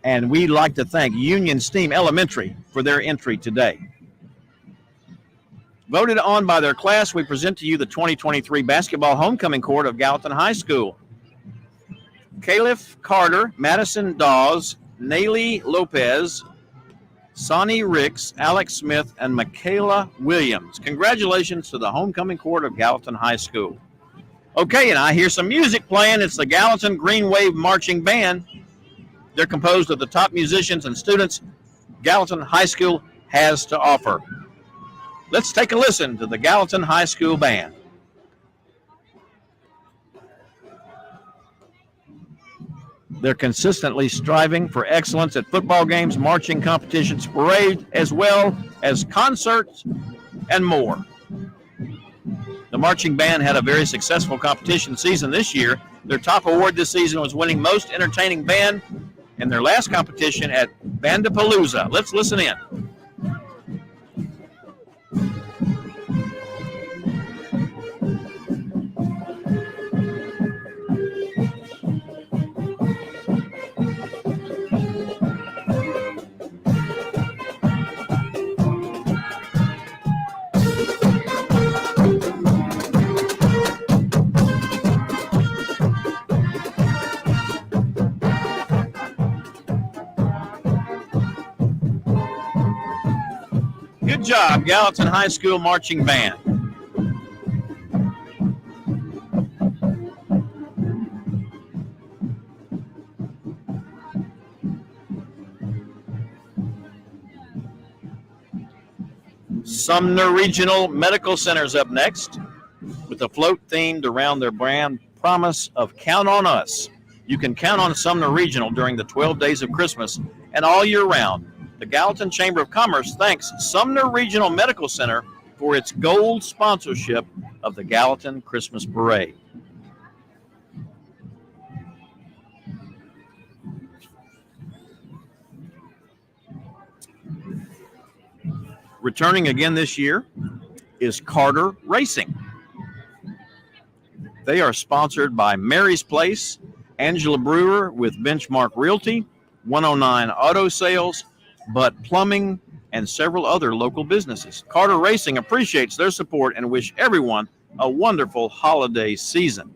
and we'd like to thank Union Steam Elementary for their entry today. Voted on by their class, we present to you the 2023 basketball homecoming court of Gallatin High School. Caliph Carter, Madison Dawes, Naylee Lopez, Sonny Ricks, Alex Smith, and Michaela Williams. Congratulations to the homecoming court of Gallatin High School. Okay, and I hear some music playing. It's the Gallatin Green Wave Marching Band. They're composed of the top musicians and students Gallatin High School has to offer. Let's take a listen to the Gallatin High School Band. They're consistently striving for excellence at football games, marching competitions, parades, as well as concerts and more. The marching band had a very successful competition season this year. Their top award this season was winning most entertaining band in their last competition at Bandapalooza. Let's listen in. Good job, Gallatin High School Marching Band. Sumner Regional Medical Center is up next with a float themed around their brand promise of Count on Us. You can count on Sumner Regional during the 12 days of Christmas and all year round. The Gallatin Chamber of Commerce thanks Sumner Regional Medical Center for its gold sponsorship of the Gallatin Christmas Parade. Returning again this year is Carter Racing. They are sponsored by Mary's Place, Angela Brewer with Benchmark Realty, 109 Auto Sales, Butt Plumbing, and several other local businesses. Carter Racing appreciates their support and wish everyone a wonderful holiday season.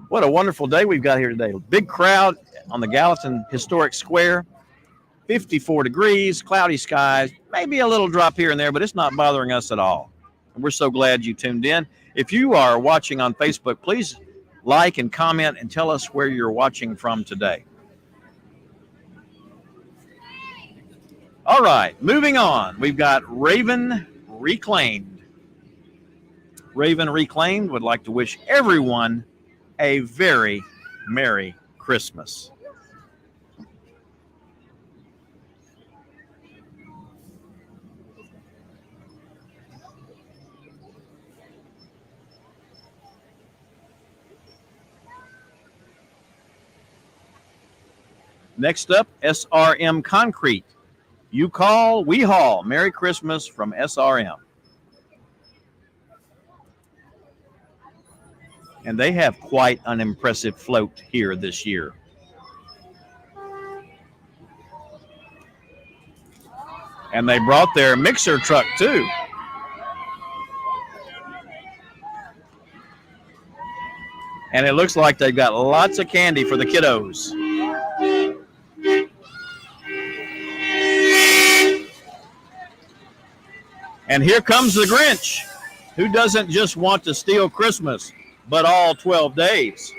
What a wonderful day we've got here today. Big crowd on the Gallatin Historic Square. 54 degrees, cloudy skies, maybe a little drop here and there, but it's not bothering us at all. And we're so glad you tuned in. If you are watching on Facebook, please like and comment and tell us where you're watching from today. All right, moving on. We've got Raven Reclaimed. Raven Reclaimed would like to wish everyone a very Merry Christmas. Next up, SRM Concrete. You call, we haul. Merry Christmas from SRM. And they have quite an impressive float here this year. And they brought their mixer truck too. And it looks like they've got lots of candy for the kiddos. And here comes the Grinch, who doesn't just want to steal Christmas, but all 12 days.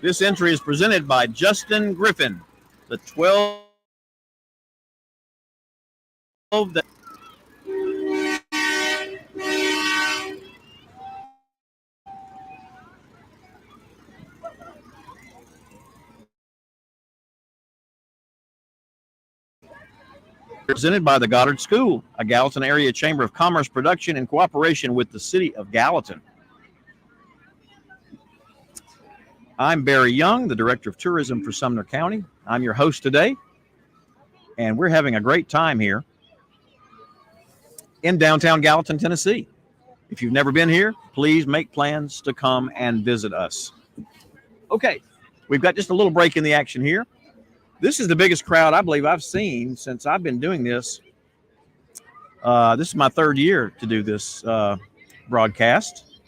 This entry is presented by Justin Griffin, the 12 days. Presented by the Goddard School, a Gallatin Area Chamber of Commerce production in cooperation with the City of Gallatin. I'm Barry Young, the Director of Tourism for Sumner County. I'm your host today, and we're having a great time here in downtown Gallatin, Tennessee. If you've never been here, please make plans to come and visit us. Okay, we've got just a little break in the action here. This is the biggest crowd I believe I've seen since I've been doing this. This is my third year to do this broadcast.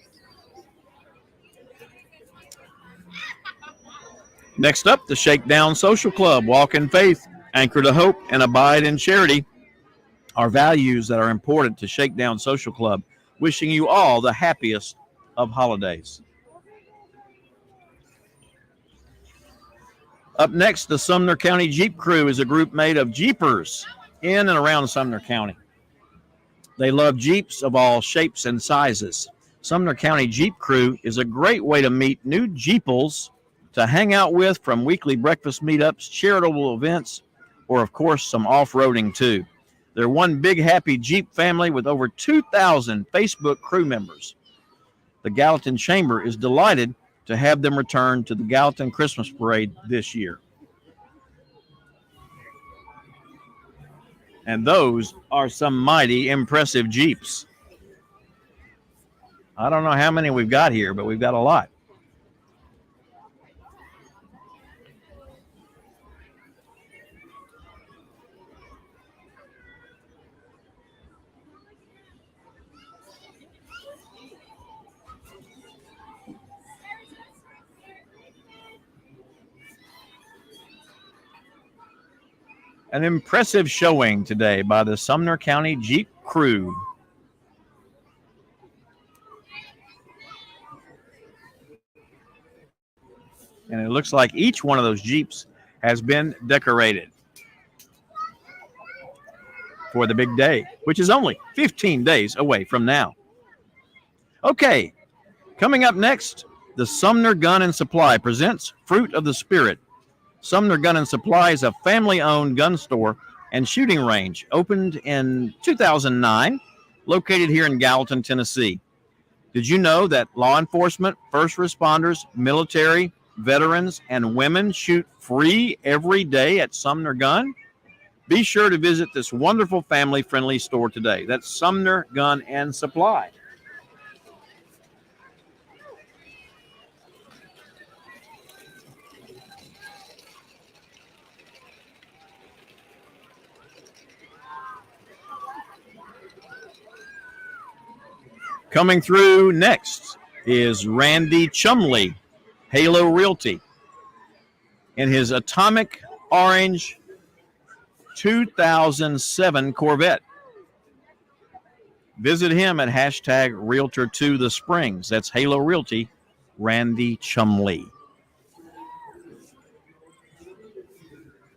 Next up, the Shakedown Social Club. Walk in faith, anchor to hope, and abide in charity are values that are important to Shakedown Social Club. Wishing you all the happiest of holidays. Up next, the Sumner County Jeep Crew is a group made of Jeepers in and around Sumner County. They love Jeeps of all shapes and sizes. Sumner County Jeep Crew is a great way to meet new Jeeples to hang out with, from weekly breakfast meetups, charitable events, or of course some off-roading too. They're one big happy Jeep family with over 2,000 Facebook crew members. The Gallatin Chamber is delighted to have them return to the Gallatin Christmas Parade this year. And those are some mighty impressive Jeeps. I don't know how many we've got here, but we've got a lot. An impressive showing today by the Sumner County Jeep crew. And it looks like each one of those Jeeps has been decorated for the big day, which is only 15 days away from now. Okay, coming up next, the Sumner Gun and Supply presents Fruit of the Spirit. Sumner Gun and Supply is a family-owned gun store and shooting range, opened in 2009, located here in Gallatin, Tennessee. Did you know that law enforcement, first responders, military, veterans, and women shoot free every day at Sumner Gun? Be sure to visit this wonderful family-friendly store today. That's Sumner Gun and Supply. Coming through next is Randy Chumley, Halo Realty, in his Atomic Orange 2007 Corvette. Visit him at hashtag Realtor to the Springs. That's Halo Realty, Randy Chumley.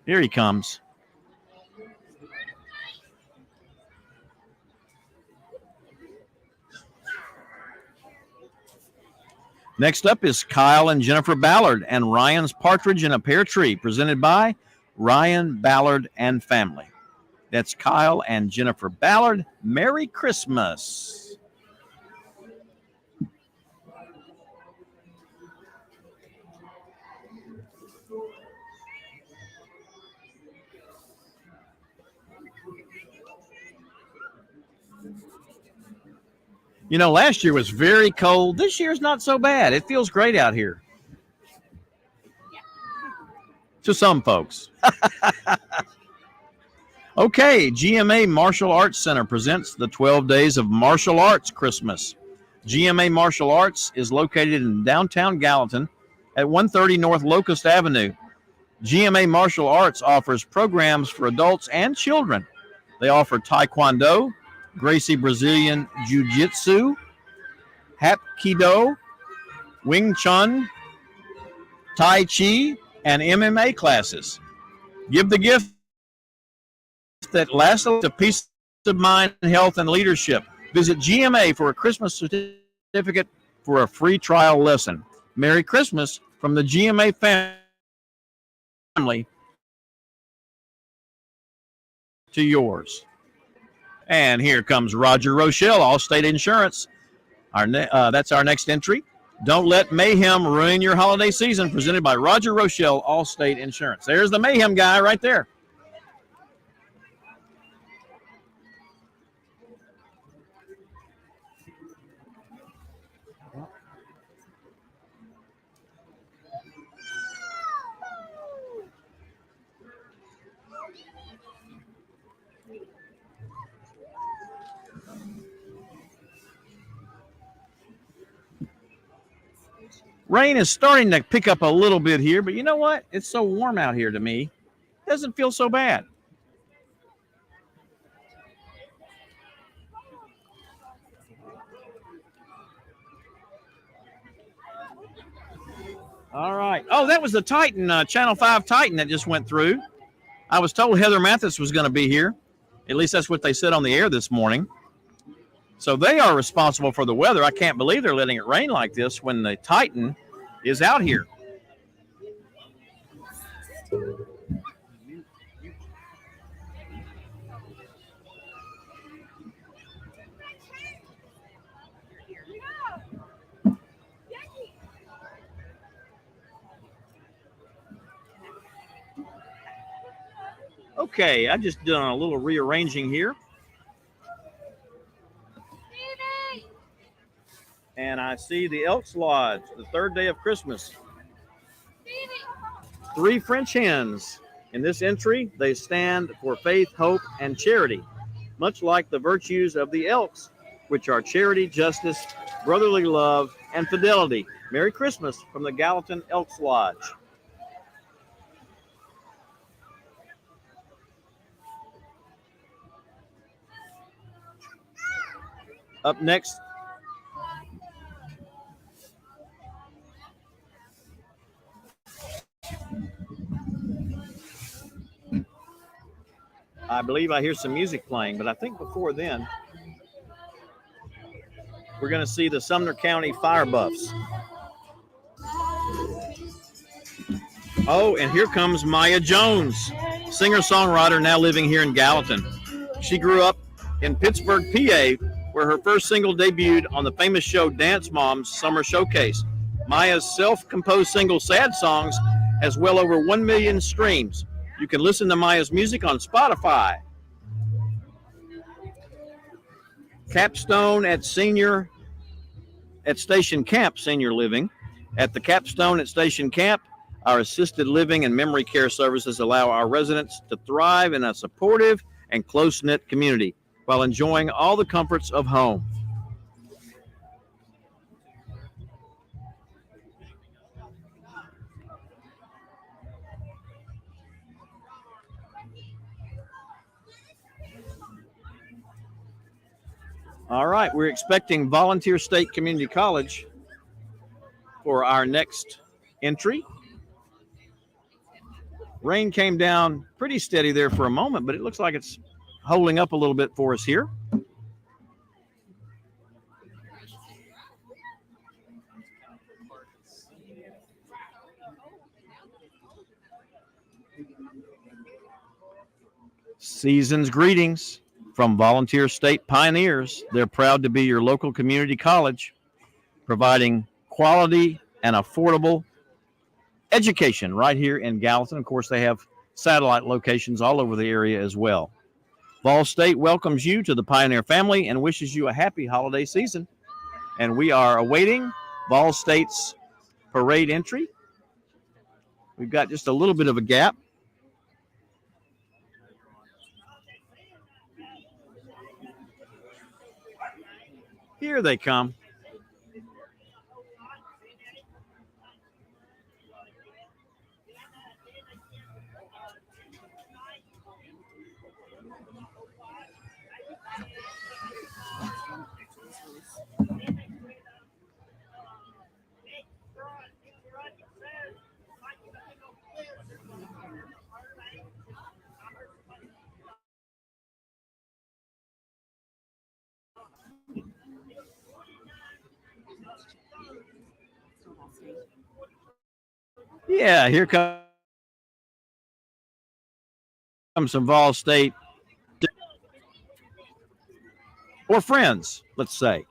Here he comes. Next up is Kyle and Jennifer Ballard and Ryan's Partridge in a Pear Tree, presented by Ryan Ballard and Family. That's Kyle and Jennifer Ballard. Merry Christmas. You know, last year was very cold. This year's not so bad. It feels great out here. To some folks. Okay, GMA Martial Arts Center presents the 12 Days of Martial Arts Christmas. GMA Martial Arts is located in downtown Gallatin at 130 North Locust Avenue. GMA Martial Arts offers programs for adults and children. They offer Taekwondo, Gracie Brazilian Jiu-Jitsu, Hapkido, Wing Chun, Tai Chi, and MMA classes. Give the gift that lasts to peace of mind, health, and leadership. Visit GMA for a Christmas certificate for a free trial lesson. Merry Christmas from the GMA family to yours. And here comes Roger Rochelle, Allstate Insurance. That's our next entry. Don't let mayhem ruin your holiday season, presented by Roger Rochelle, Allstate Insurance. There's the mayhem guy right there. Rain is starting to pick up a little bit here, but you know what? It's so warm out here to me. It doesn't feel so bad. All right. Oh, that was the Titan, Channel 5 Titan that just went through. I was told Heather Mathis was going to be here. At least that's what they said on the air this morning. So they are responsible for the weather. I can't believe they're letting it rain like this when the Titan is out here. Okay, I just done a little rearranging here. And I see the Elks Lodge, the third day of Christmas. 3 French hens. In this entry, they stand for faith, hope, and charity, much like the virtues of the Elks, which are charity, justice, brotherly love, and fidelity. Merry Christmas from the Gallatin Elks Lodge. Up next, I believe I hear some music playing, but I think before then, we're going to see the Sumner County Fire Buffs. Oh, and here comes Maya Jones, singer-songwriter now living here in Gallatin. She grew up in Pittsburgh, PA, where her first single debuted on the famous show Dance Moms Summer Showcase. Maya's self-composed single Sad Songs has well over 1 million streams. You can listen to Maya's music on Spotify. Capstone at Station Camp Senior Living. At the Capstone at Station Camp, our assisted living and memory care services allow our residents to thrive in a supportive and close-knit community while enjoying all the comforts of home. All right, we're expecting Volunteer State Community College for our next entry. Rain came down pretty steady there for a moment, but it looks like it's holding up a little bit for us here. Season's greetings from Volunteer State Pioneers. They're proud to be your local community college, providing quality and affordable education right here in Gallatin. Of course, they have satellite locations all over the area as well. Vol State welcomes you to the Pioneer family and wishes you a happy holiday season. And we are awaiting Vol State's parade entry. We've got just a little bit of a gap. Here they come. Yeah, here comes some Vol State or friends, let's say.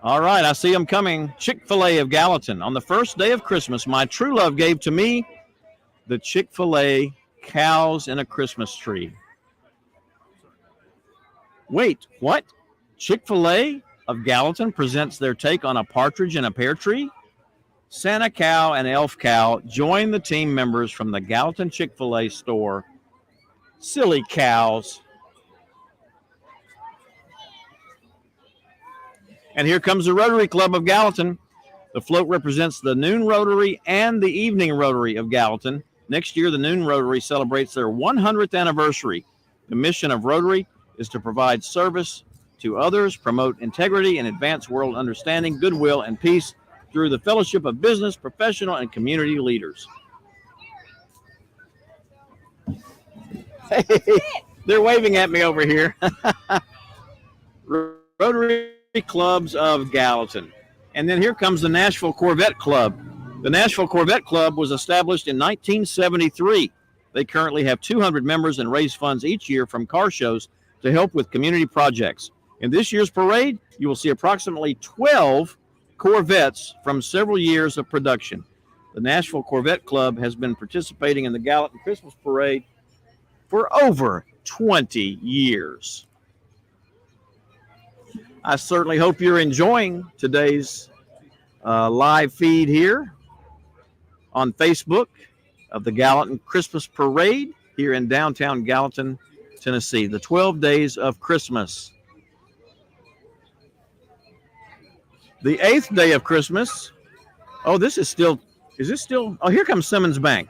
All right, I see them coming. Chick-fil-A of Gallatin. On the first day of Christmas, my true love gave to me the Chick-fil-A cows in a Christmas tree. Wait, what? Chick-fil-A of Gallatin presents their take on a partridge in a pear tree? Santa Cow and Elf Cow join the team members from the Gallatin Chick-fil-A store. Silly cows. And here comes the Rotary Club of Gallatin. The float represents the Noon Rotary and the Evening Rotary of Gallatin. Next year, the Noon Rotary celebrates their 100th anniversary. The mission of Rotary is to provide service to others, promote integrity, and advance world understanding, goodwill, and peace through the fellowship of business, professional, and community leaders. Hey, they're waving at me over here. Rotary Clubs of Gallatin. And then here comes the Nashville Corvette Club. The Nashville Corvette Club was established in 1973. They currently have 200 members and raise funds each year from car shows to help with community projects. In this year's parade, you will see approximately 12 Corvettes from several years of production. The Nashville Corvette Club has been participating in the Gallatin Christmas Parade for over 20 years. I certainly hope you're enjoying today's live feed here on Facebook of the Gallatin Christmas Parade here in downtown Gallatin, Tennessee. The 12 days of Christmas. The 8th day of Christmas. Oh, is this still? Oh, here comes Simmons Bank.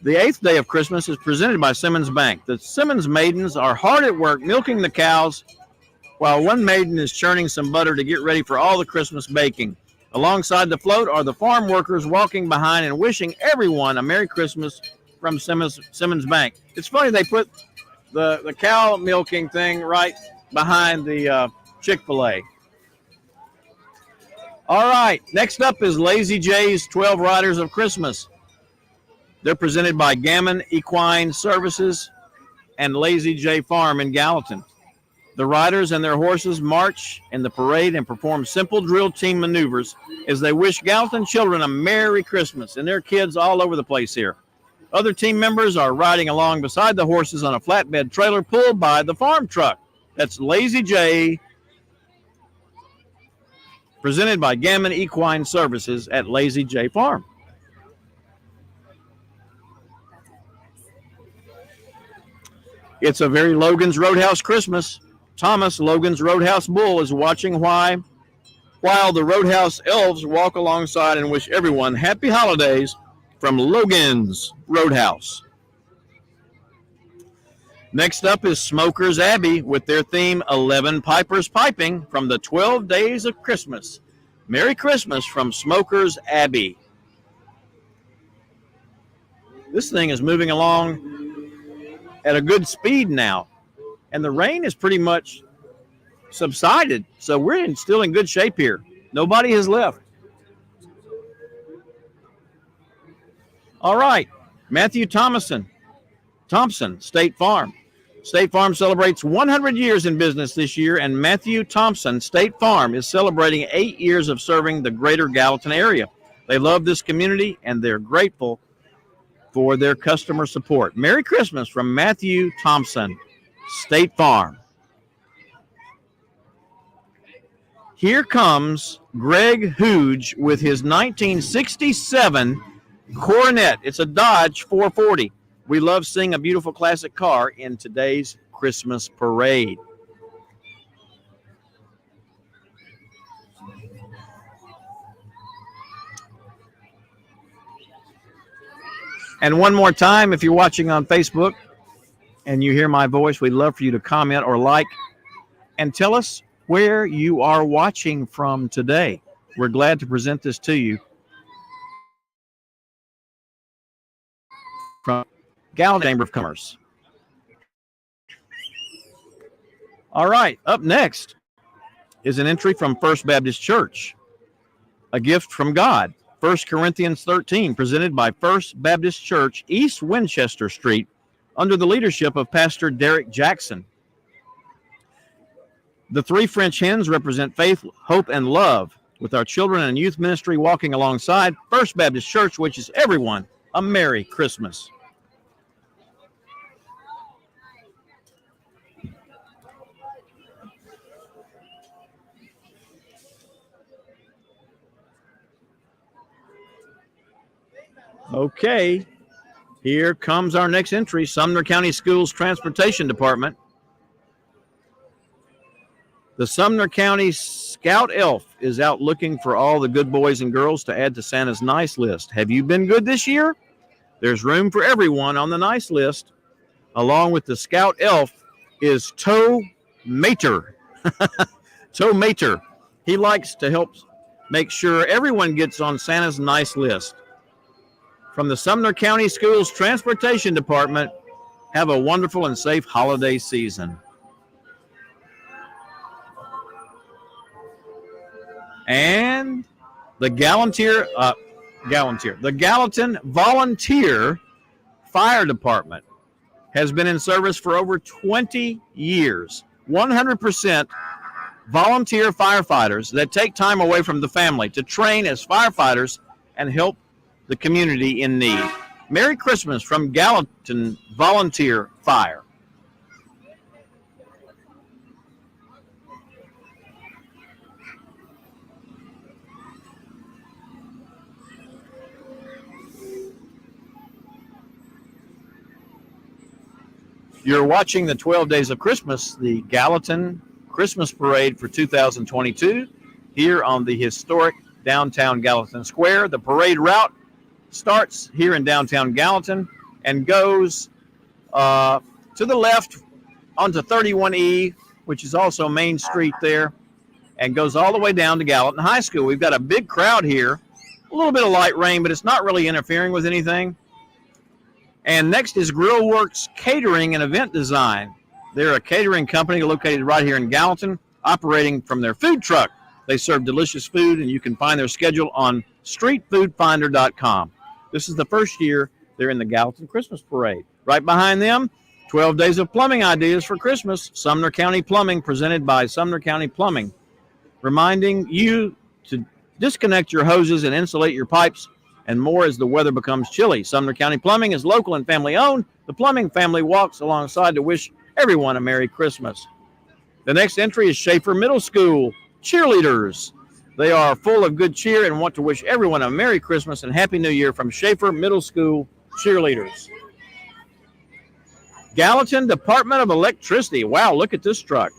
The eighth day of Christmas is presented by Simmons Bank. The Simmons maidens are hard at work milking the cows while one maiden is churning some butter to get ready for all the Christmas baking. Alongside the float are the farm workers walking behind and wishing everyone a Merry Christmas from Simmons Bank. It's funny they put the cow milking thing right behind the Chick-fil-A. All right, next up is Lazy J's 12 Riders of Christmas. They're presented by Gammon Equine Services and Lazy J Farm in Gallatin. The riders and their horses march in the parade and perform simple drill team maneuvers as they wish Gallatin children a Merry Christmas, and there are kids all over the place here. Other team members are riding along beside the horses on a flatbed trailer pulled by the farm truck. That's Lazy J, presented by Gammon Equine Services at Lazy J Farm. It's a very Logan's Roadhouse Christmas. Thomas, Logan's Roadhouse Bull, is watching while the Roadhouse elves walk alongside and wish everyone happy holidays from Logan's Roadhouse. Next up is Smokers Abbey with their theme 11 Pipers Piping from the 12 Days of Christmas. Merry Christmas from Smokers Abbey. This thing is moving along at a good speed now, and the rain is pretty much subsided, so we're still in good shape here. Nobody has left. All right, Matthew Thompson, State Farm. State Farm celebrates 100 years in business this year, and Matthew Thompson, State Farm, is celebrating 8 years of serving the greater Gallatin area. They love this community, and they're grateful for their customer support. Merry Christmas from Matthew Thompson, State Farm. Here comes Greg Hooge with his 1967 Coronet. It's a Dodge 440. We love seeing a beautiful classic car in today's Christmas parade. And one more time, if you're watching on Facebook and you hear my voice, we'd love for you to comment or like and tell us where you are watching from today. We're glad to present this to you from Gallatin Chamber of Commerce. All right, up next is an entry from First Baptist Church, a gift from God. 1 Corinthians 13, presented by First Baptist Church, East Winchester Street, under the leadership of Pastor Derek Jackson. The three French hens represent faith, hope, and love, with our children and youth ministry walking alongside First Baptist Church, which is everyone a Merry Christmas. Okay, here comes our next entry. Sumner County Schools Transportation Department. The Sumner County Scout Elf is out looking for all the good boys and girls to add to Santa's nice list. Have you been good this year? There's room for everyone on the nice list. Along with the Scout Elf is Toe Mater. Toe Mater. He likes to help make sure everyone gets on Santa's nice list. From the Sumner County Schools Transportation Department, have a wonderful and safe holiday season. And the Gallatin Volunteer Fire Department has been in service for over 20 years. 100% volunteer firefighters that take time away from the family to train as firefighters and help the community in need. Merry Christmas from Gallatin Volunteer Fire. You're watching the 12 Days of Christmas, the Gallatin Christmas Parade for 2022, here on the historic downtown Gallatin Square. The parade route starts here in downtown Gallatin and goes to the left onto 31E, which is also Main Street there, and goes all the way down to Gallatin High School. We've got a big crowd here. A little bit of light rain, but it's not really interfering with anything. And next is Grill Works Catering and Event Design. They're a catering company located right here in Gallatin, operating from their food truck. They serve delicious food, and you can find their schedule on streetfoodfinder.com. This is the first year they're in the Gallatin Christmas Parade. Right behind them, 12 Days of Plumbing Ideas for Christmas, Sumner County Plumbing, presented by Sumner County Plumbing, reminding you to disconnect your hoses and insulate your pipes and more as the weather becomes chilly. Sumner County Plumbing is local and family-owned. The Plumbing family walks alongside to wish everyone a Merry Christmas. The next entry is Schaefer Middle School Cheerleaders. They are full of good cheer and want to wish everyone a Merry Christmas and Happy New Year from Schaefer Middle School Cheerleaders. Gallatin Department of Electricity. Wow, look at this truck.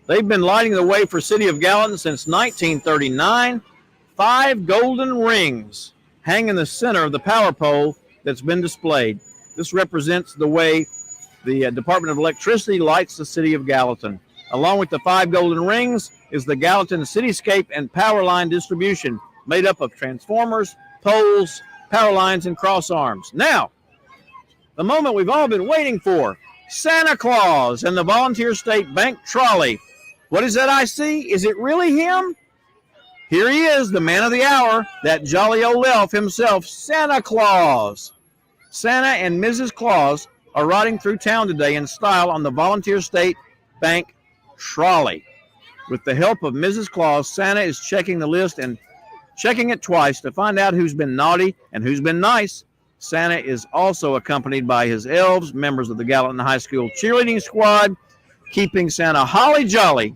They've been lighting the way for City of Gallatin since 1939. 5 golden rings hang in the center of the power pole that's been displayed. This represents the way the Department of Electricity lights the City of Gallatin. Along with the 5 golden rings is the Gallatin Cityscape and Power Line Distribution, made up of transformers, poles, power lines, and cross arms. Now, the moment we've all been waiting for, Santa Claus and the Volunteer State Bank trolley. What is that I see? Is it really him? Here he is, the man of the hour, that jolly old elf himself, Santa Claus. Santa and Mrs. Claus are riding through town today in style on the Volunteer State Bank trolley. With the help of Mrs. Claus, Santa is checking the list and checking it twice to find out who's been naughty and who's been nice. Santa is also accompanied by his elves, members of the Gallatin High School cheerleading squad. Keeping Santa holly jolly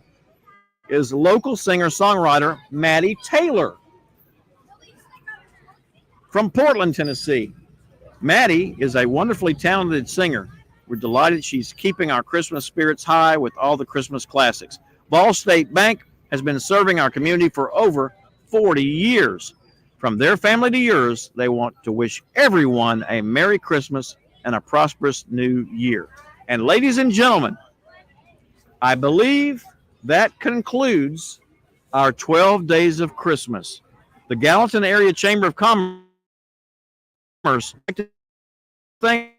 is local singer-songwriter Maddie Taylor from Portland, Tennessee. Maddie is a wonderfully talented singer. We're delighted she's keeping our Christmas spirits high with all the Christmas classics. Vol State Bank has been serving our community for over 40 years. From their family to yours, they want to wish everyone a Merry Christmas and a prosperous New Year. And ladies and gentlemen, I believe that concludes our 12 Days of Christmas. The Gallatin Area Chamber of Commerce presenting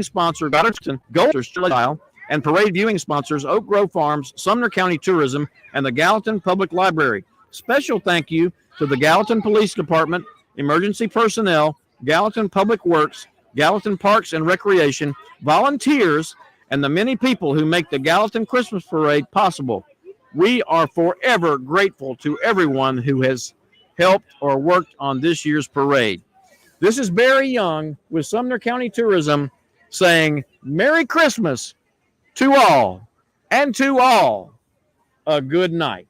sponsor Goddard School and parade viewing sponsors Oak Grove Farms, Sumner County Tourism, and the Gallatin Public Library. Special thank you to the Gallatin Police Department, emergency personnel, Gallatin Public Works, Gallatin Parks and Recreation, volunteers, and the many people who make the Gallatin Christmas Parade possible. We are forever grateful to everyone who has helped or worked on this year's parade. This is Barry Young with Sumner County Tourism saying Merry Christmas to all, and to all a good night.